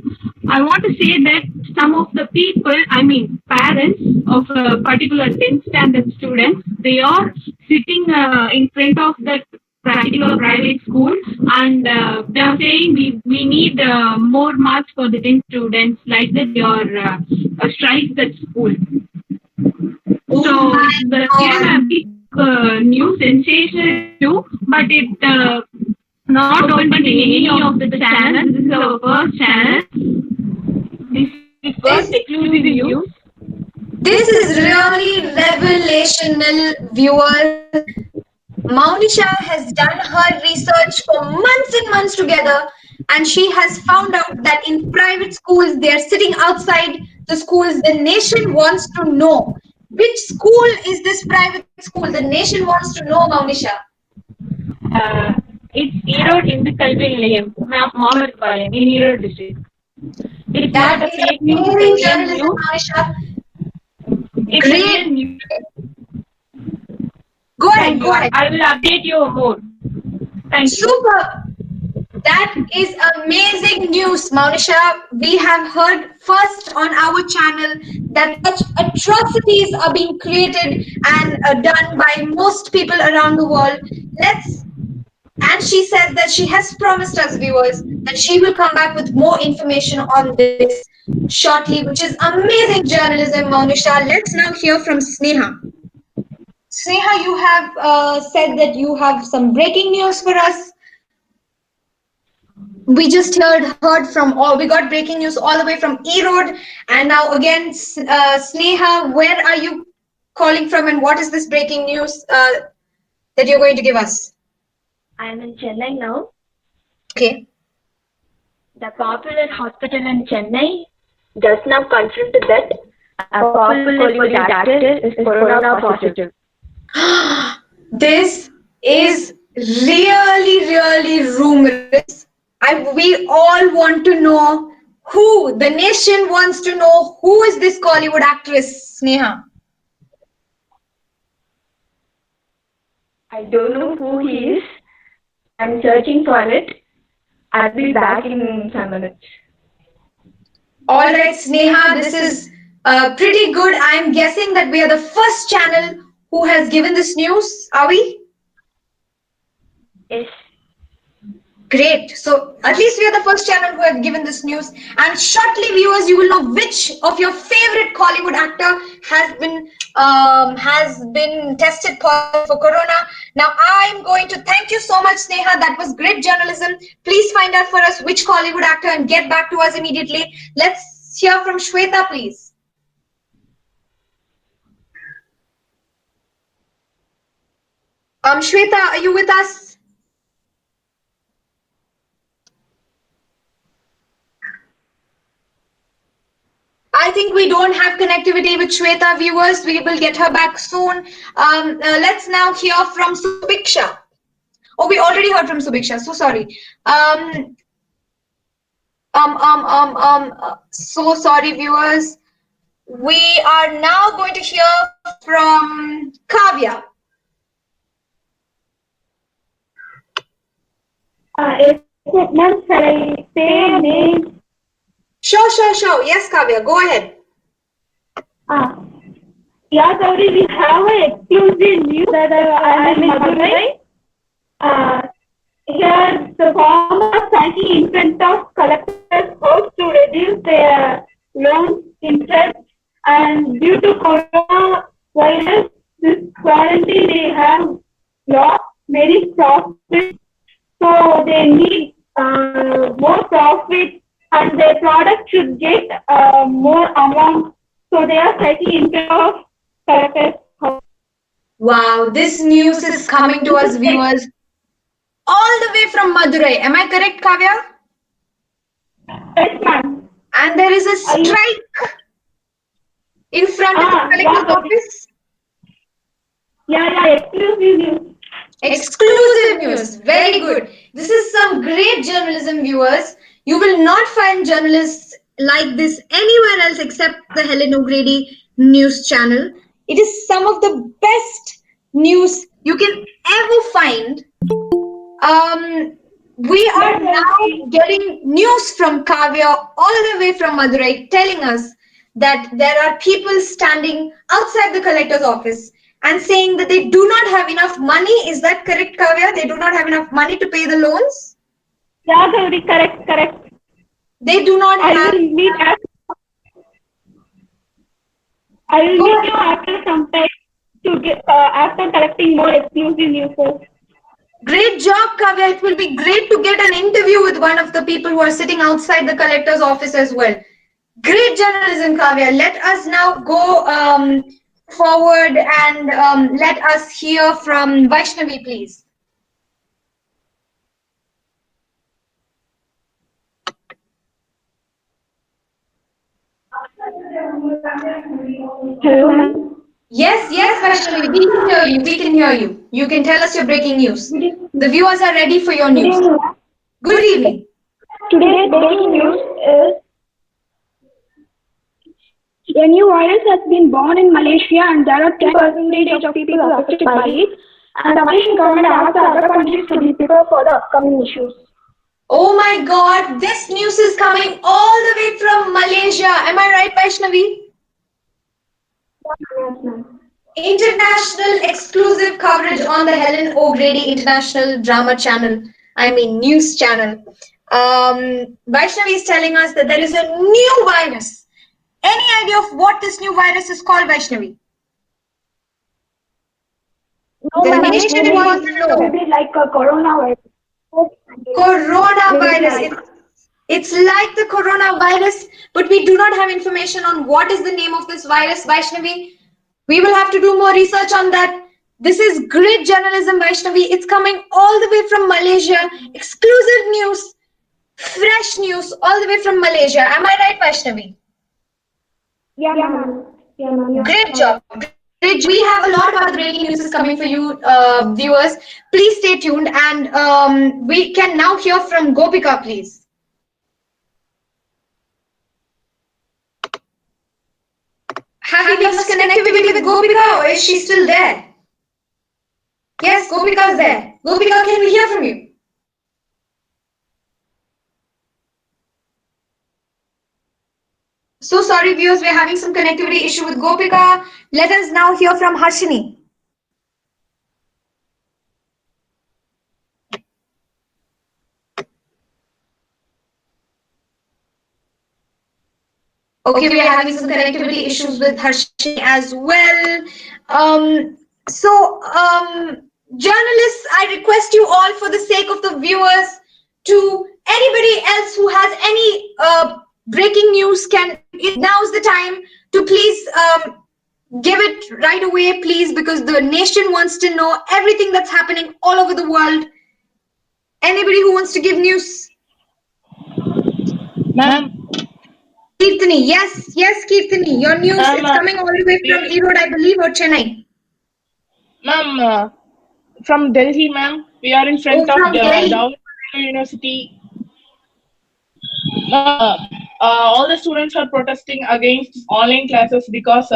I want to say that some of the people, I mean parents of a particular 10th standard students, they are sitting in front of that particular private school, and they are saying we need more marks for the 10 students, like that they are strike that school. So the big new sensation too, but it not opened in any of the channels. This is our first channel. This is first exclusive news. This is really revelational, viewers. Maunisha has done her research for months and months together, and she has found out that in private schools, they are sitting outside the schools. The nation wants to know which school is this private school. The nation wants to know, Maunisha. It's Erode in the Kalvi Nilayam, Mohammed Palayam, in Erode district. It's That not a is fake news. amazing journalism, Maunisha. It's Great. real news. Go ahead. I will update you more. Thank you. Super. That is amazing news, Maunisha. We have heard first on our channel that such atrocities are being created and done by most people around the world. And she said that she has promised us, viewers, that she will come back with more information on this shortly, which is amazing journalism, Maunisha. Let's now hear from Sneha. Sneha, you have said that you have some breaking news for us. We just heard from we got breaking news all the way from Erode, and now again, Sneha, where are you calling from, and what is this breaking news that you're going to give us? I am in Chennai now. Okay. The popular hospital in Chennai just now confirmed that a popular Bollywood actor is corona positive. This is really rumorous. We all want to know who, the nation wants to know who is this Bollywood actress, Sneha? I don't know who he is. I'm searching for it. I'll be back in some minutes. All right, Sneha, this is pretty good. I'm guessing that we are the first channel who has given this news. Are we? Yes. Great. So at least we are the first channel who have given this news. And shortly, viewers, you will know which of your favorite Bollywood actor has been tested positive for corona. Now, I'm going to thank you so much, Sneha. That was great journalism. Please find out for us which Bollywood actor and get back to us immediately. Let's hear from Shweta, please. Shweta, are you with us? I think we don't have connectivity with Shweta, viewers. We will get her back soon. Let's now hear from Subiksha. Oh, we already heard from Subiksha. So sorry. So sorry, viewers. We are now going to hear from Kavya. Ma'am, shall I say a name? Sure. Yes, Kavya, go ahead. Yeah, Gauri, we have an exclusive news that I am in Madurai. here the farmers standing in front of collectors' house to reduce their loan interest, and due to coronavirus, this quarantine they have lost very profit, so they need more profit, and their product should get more amount. So they are taking into of collectors' house. Wow, this news is coming to us viewers all the way from Madurai. Am I correct, Kavya? Yes, ma'am. And there is a strike in front of the collector's office. Yeah, exclusive news. Exclusive news. Very good. This is some great journalism, viewers. You will not find journalists like this anywhere else except the Helen O Grady news channel. It is some of the best news you can ever find. We are now getting news from Kavya all the way from Madurai telling us that there are people standing outside the collector's office and saying that they do not have enough money. Is that correct, Kavya? They do not have enough money to pay the loans? Yeah, Gauri, correct. They do not have. I will meet you after some time to get after collecting more exclusive news. Great job, Kavya. It will be great to get an interview with one of the people who are sitting outside the collector's office as well. Great journalism, Kavya. Let us now go forward and let us hear from Vaishnavi, please. Hello. Yes, Vaishnavi, we can hear you. We can hear you. You can tell us your breaking news. The viewers are ready for your news. Good evening. Today's breaking news is a new virus has been born in Malaysia, and there are 10% of people affected by it. And the Malaysian government asked other countries to be prepared for the upcoming issues. Oh my God, this news is coming all the way from Malaysia. Am I right, Vaishnavi? Yes, ma'am. International exclusive coverage on the Helen O Grady International Drama Channel. News channel. Vaishnavi is telling us that there is a new virus. Any idea of what this new virus is called, Vaishnavi? No, The nation wants to know. Maybe like a coronavirus. Coronavirus. It's like the coronavirus, but we do not have information on what is the name of this virus, Vaishnavi. We will have to do more research on that. This is great journalism, Vaishnavi. It's coming all the way from Malaysia. Exclusive news, fresh news, all the way from Malaysia. Am I right, Vaishnavi? Yeah, ma'am. Great job. We have a lot of other breaking news coming for you, viewers. Please stay tuned, and we can now hear from Gopika, please. Have we lost connectivity with Gopika, or is she still there? Yes, Gopika is there. Gopika, can we hear from you? So sorry, viewers, we're having some connectivity issue with Gopika. Let us now hear from Harshini. Okay, we are having some connectivity issues with Harshini as well. Journalists, I request you all, for the sake of the viewers, to anybody else who has any breaking news, now's the time to please give it right away, please, because the nation wants to know everything that's happening all over the world. Anybody who wants to give news? Ma'am. Kirtani, yes, Kirtani, your news is coming all the way from Erode, I believe, or Chennai. Ma'am, from Delhi, ma'am. We are in front of the University. All the students are protesting against online classes because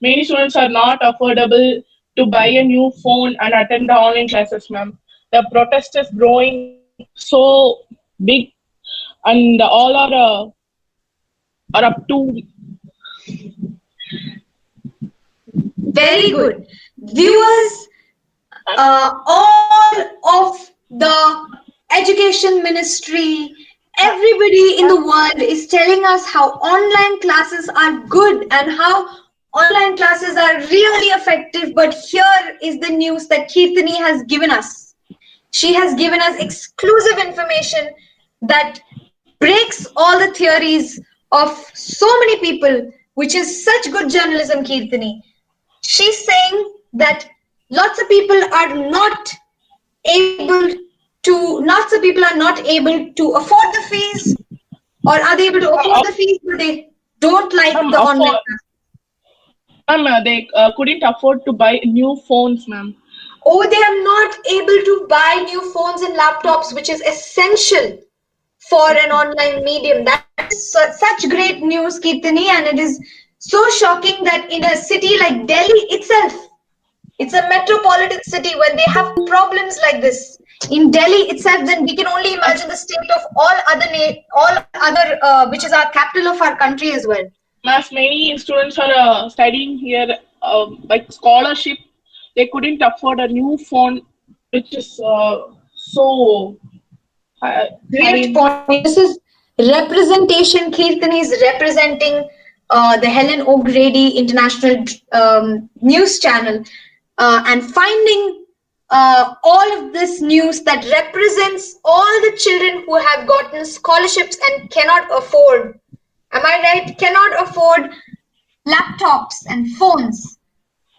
many students are not affordable to buy a new phone and attend the online classes, ma'am. The protest is growing so big, and all are up to. Very good. Viewers, all of the education ministry, everybody in the world is telling us how online classes are good and how online classes are really effective. But here is the news that Kirtani has given us. She has given us exclusive information that breaks all the theories of so many people, which is such good journalism, Kirtani. She's saying that not able lots of people are not able to afford the fees, or are they able to afford the fees but they don't like the online class. Ma'am, they couldn't afford to buy new phones, ma'am. Oh, they are not able to buy new phones and laptops, which is essential for an online medium. That is such great news, Kirtani, and it is so shocking that in a city like Delhi itself, it's a metropolitan city, when they have problems like this in Delhi itself, then we can only imagine the state of all other, which is our capital of our country as well. As many students are studying here, like scholarship, they couldn't afford a new phone, which is so. Great point. This is representation. Kirtani is representing the Helen O Grady International News Channel, and finding all of this news that represents all the children who have gotten scholarships and cannot afford. Am I right? Cannot afford laptops and phones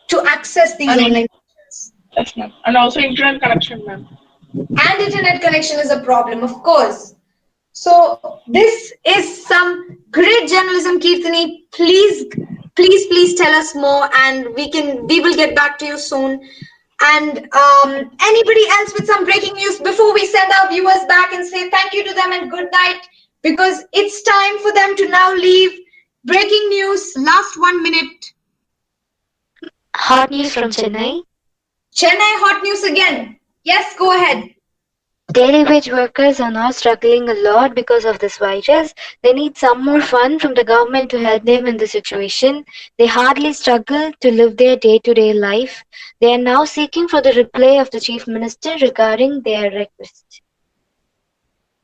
to access these online. Yes, ma'am. And also internet connection, ma'am. And internet connection is a problem, of course. So this is some great journalism, Kirtani. Please tell us more, and we will get back to you soon. And anybody else with some breaking news before we send our viewers back and say thank you to them and good night, because it's time for them to now leave. Breaking news, last 1 minute. Hot news from Chennai. Chennai hot news again. Yes, go ahead. Daily wage workers are now struggling a lot because of this virus. They need some more fund from the government to help them in this situation. They hardly struggle to live their day-to-day life. They are now seeking for the reply of the Chief Minister regarding their request.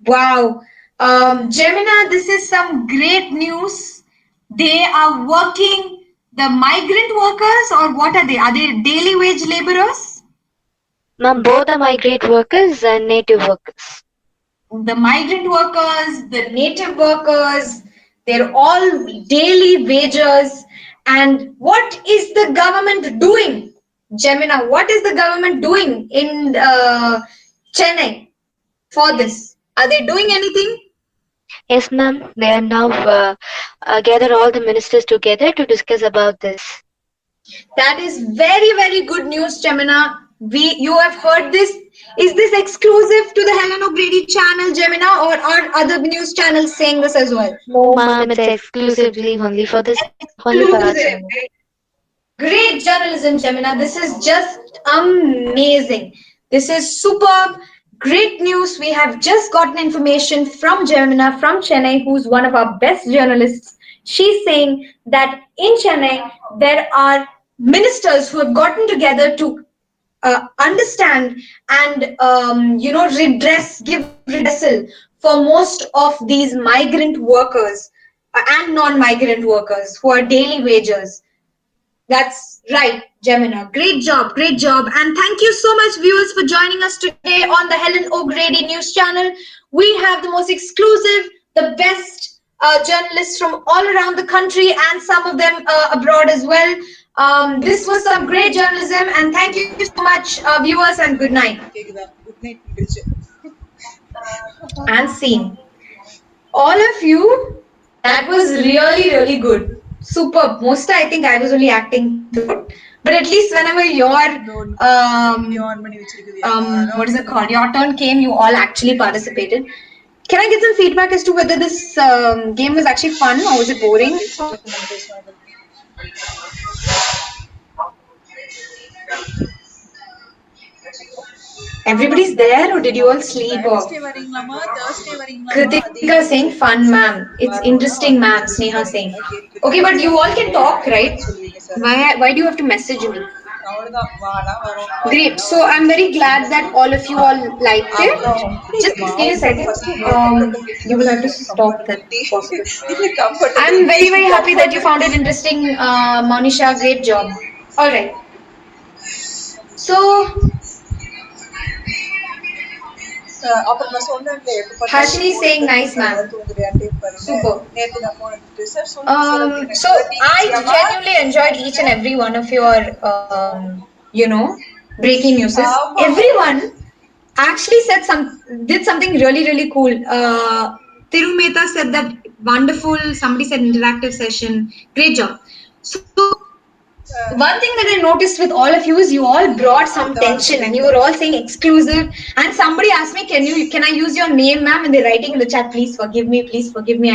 Wow. Gemina, this is some great news. They are working, the migrant workers, or what are they? Are they daily wage laborers? Ma'am, both are migrant workers and native workers. The migrant workers, the native workers, they're all daily wagers. And what is the government doing? Gemina, what is the government doing in Chennai for this? Are they doing anything? Yes, ma'am. They are now gather all the ministers together to discuss about this. That is very, very good news, Gemina. You have heard this. Is this exclusive to the Helen O Grady channel, Gemina, or are other news channels saying this as well? No, ma'am, it's exclusively only for this. Exclusive. Great journalism, Gemina. This is just amazing. This is superb. Great news. We have just gotten information from Gemina from Chennai, who's one of our best journalists. She's saying that in Chennai, there are ministers who have gotten together to understand and give redressal for most of these migrant workers and non-migrant workers who are daily wagers. That's right, Gemina. Great job, great job. And thank you so much, viewers, for joining us today on the Helen O Grady News Channel. We have the most exclusive, the best journalists from all around the country and some of them abroad as well. This was some great journalism, and thank you so much, viewers, and good night. Good night. And scene. All of you, that was really, really good. Superb. Most I think I was only acting throughout. But at least whenever your what is it called? Your turn came, you all actually participated. Can I get some feedback as to whether this game was actually fun or was it boring? Everybody's there, or did you all sleep off? Kritika saying fun, ma'am. It's interesting, ma'am. Sneha saying. Okay, but you all can talk, right? Why do you have to message me? Great. So I'm very glad that all of you all liked it. Just give me a second. You will have to stop that if possible. I'm very, very happy that you found it interesting, Monisha. Great job. All right. So Harshini is saying nice, ma'am. Super. So I genuinely enjoyed each and every one of your, breaking news. Everyone actually did something really, really cool. Tirumeta said that wonderful. Somebody said interactive session. Great job. So one thing that I noticed with all of you is you all brought some tension and you were all saying exclusive. And somebody asked me, can I use your name, ma'am? And they're writing in the chat, please forgive me, please forgive me.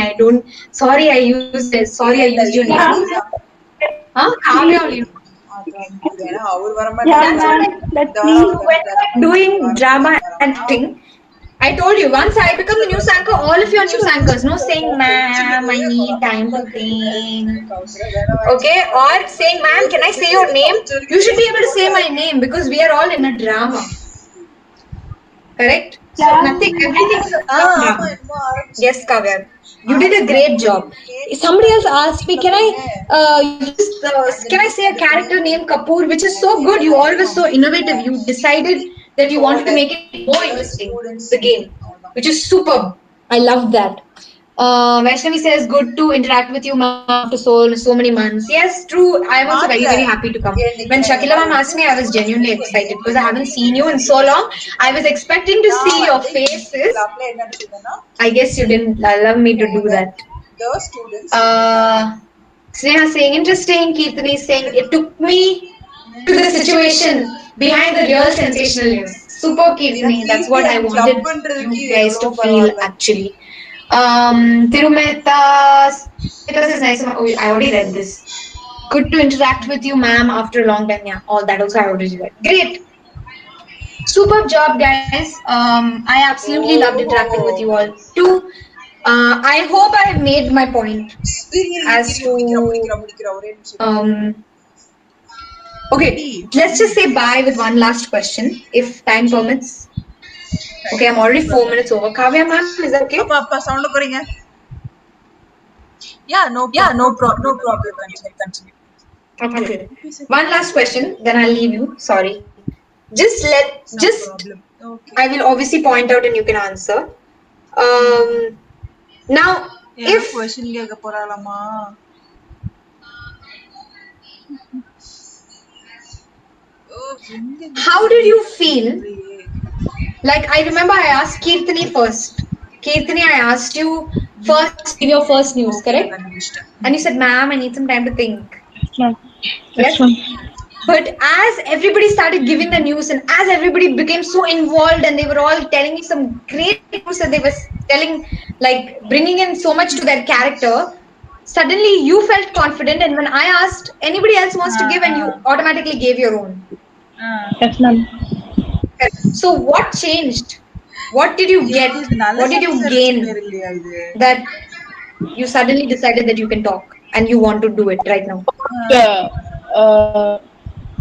Sorry I used your name. Huh? Yeah, ma'am. That's me. When you're doing drama and acting, I told you, once I become the news anchor, all of your news anchors, no saying, ma'am, I need time to think. Okay, or saying, ma'am, can I say your name? You should be able to say my name because we are all in a drama. Correct? So nothing, everything is a drama. Yes, Kavya. You did a great job. Somebody else asked me, can I say a character named Kapoor, which is so good. You all were so innovative. You decided that you wanted to make it more interesting, the game, which is superb. I love that. Vaishnavi says, good to interact with you, ma'am, after so many months. Yes, true. I am also very, very happy to come. When Shakila ma'am asked me, I was genuinely excited because I haven't seen you in so long. I was expecting to see your faces. I guess you didn't allow me to do that. Sneha saying, interesting. Kirtani saying, it took me to the situation behind the real sensational news. Super Kirtani. That's what I wanted you guys to feel actually. Tirumeta is nice. Oh, I already read this. Good to interact with you, ma'am, after a long time. Yeah, all that also I already read. Great. Superb job, guys. I absolutely loved interacting with you all too. I hope I have made my point as to. Okay, let's just say bye with one last question, if time permits. Okay, I'm already 4 minutes over. Kavya, ma'am, is that okay? Yeah, no problem. Continue. Okay. One last question, then I'll leave you. Sorry. I will obviously point out and you can answer. Now, if how did you feel? Like, I remember I asked Kirtani first. Kirtani, I asked you first, give your first news, correct? And you said, ma'am, I need some time to think. Yes. But as everybody started giving the news and as everybody became so involved and they were all telling me some great news that they were telling, like bringing in so much to their character, suddenly you felt confident. And when I asked, anybody else wants to give, and you automatically gave your own. Yes, ma'am. So what changed? What did you get? What did you gain that you suddenly decided that you can talk and you want to do it right now?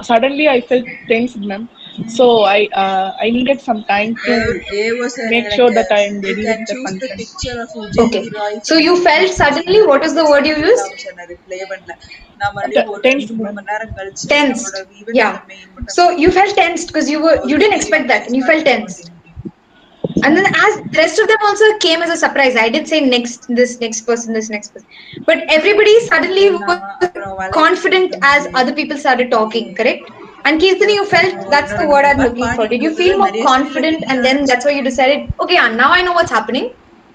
Suddenly I felt tense, ma'am. So I needed some time to make sure that I am ready with the function. Okay. So you felt suddenly, what is the word you used? Tensed. Yeah. So you felt tensed because you didn't expect that and you felt tensed. And then as the rest of them also came as a surprise. I did say this next person. But everybody suddenly was confident as other people started talking, correct? And Kirtani, you felt that's the word I'm looking for. Did you feel more confident and then that's why you decided, okay, now I know what's happening.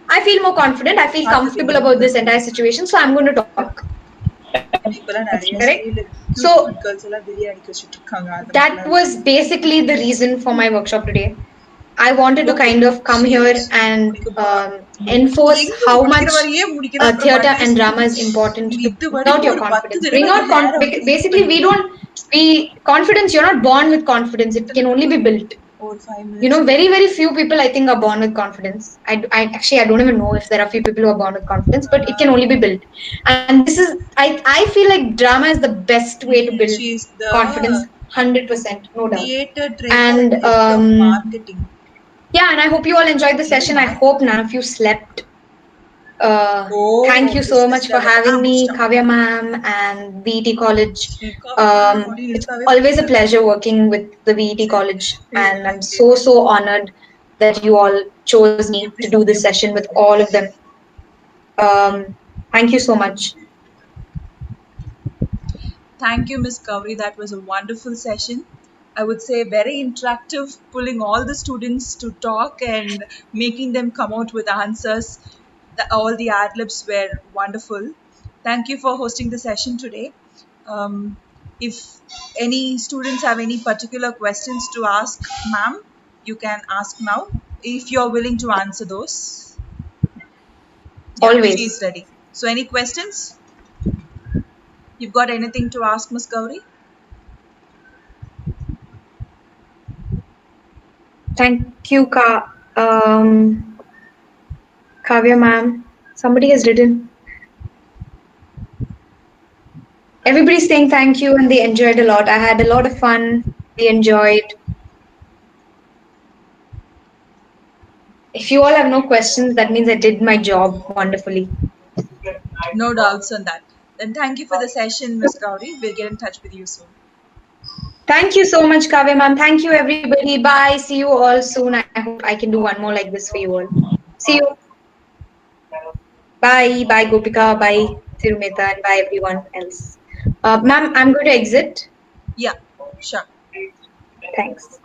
I feel more confident. I feel comfortable about this entire situation. So I'm going to talk. Correct? So that was basically the reason for my workshop today. I wanted to kind of come here and enforce how much theatre and drama is important to bring out your confidence. Basically, confidence, you're not born with confidence. It can only be built. Very, very few people I think are born with confidence. I don't even know if there are few people who are born with confidence, but it can only be built. And this is, I feel like drama is the best way to build confidence 100%, no doubt. Theatre trainer And and head of marketing. yeah, and I hope you all enjoyed the session. I hope none of you slept. Thank you so much for having me, Kavya ma'am and VET College. It's always a pleasure working with the VET College, and I'm so honored that you all chose me to do this session with all of them. Thank you so much. Thank you, Miss Gauri. That was a wonderful session. I would say very interactive, pulling all the students to talk and making them come out with answers. All the ad libs were wonderful. Thank you for hosting the session today. If any students have any particular questions to ask, ma'am, you can ask now if you're willing to answer those. Yeah, Always. she is ready. So, any questions? You've got anything to ask, Miss Gauri? Thank you, Kavya ma'am. Somebody has written. Everybody's saying thank you and they enjoyed a lot. I had a lot of fun. They enjoyed. If you all have no questions, that means I did my job wonderfully. No doubts on that. Then thank you for the session, Miss Gauri. We'll get in touch with you soon. Thank you so much, Kavya ma'am. Thank you, everybody. Bye. See you all soon. I hope I can do one more like this for you all. See you. Bye. Bye, Gopika. Bye, Tirumeta. And bye, everyone else. Ma'am, I'm going to exit. Yeah, sure. Thanks.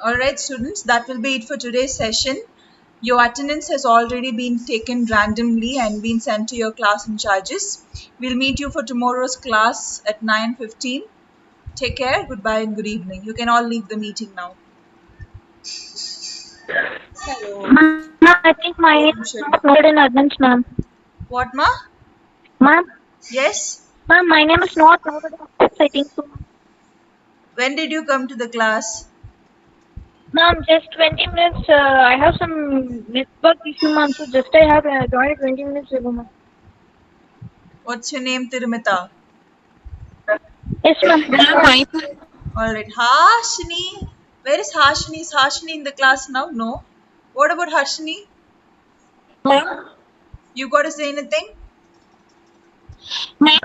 All right, students, that will be it for today's session. Your attendance has already been taken randomly and been sent to your class in charges. We'll meet you for tomorrow's class at 9:15. Take care, goodbye and good evening. You can all leave the meeting now. Hello. Ma'am, I think my name is not noted in advance, ma'am. What, ma? Ma'am? Yes? Ma'am, my name is not noted in advance, I think so. When did you come to the class? Ma'am, just 20 minutes. I have some network issue, ma'am. So just I have joined 20 minutes ago, ma'am. What's your name, Tirumita? Yes, ma'am. All right. Harshini. Where is Harshini? Is Harshini in the class now? No. What about Harshini? Ma'am? You got to say anything? Ma'am,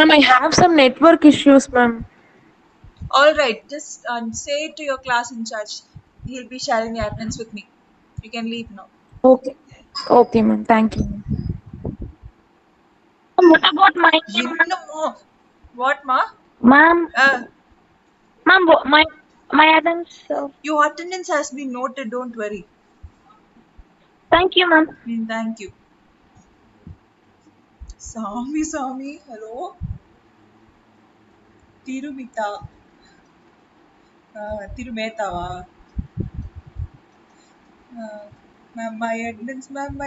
I have some network issues, ma'am. All right. Just say it to your class in charge. He'll be sharing the attendance with me. You can leave now. Okay. Okay, ma'am. Thank you. What about my name? What, ma? Ma'am? Ma'am, my attendance. Your attendance has been noted. Don't worry. Thank you, ma'am. Thank you. Sami, hello. Tirumita. Tirumeta. Ma'am, my attendance, ma'am.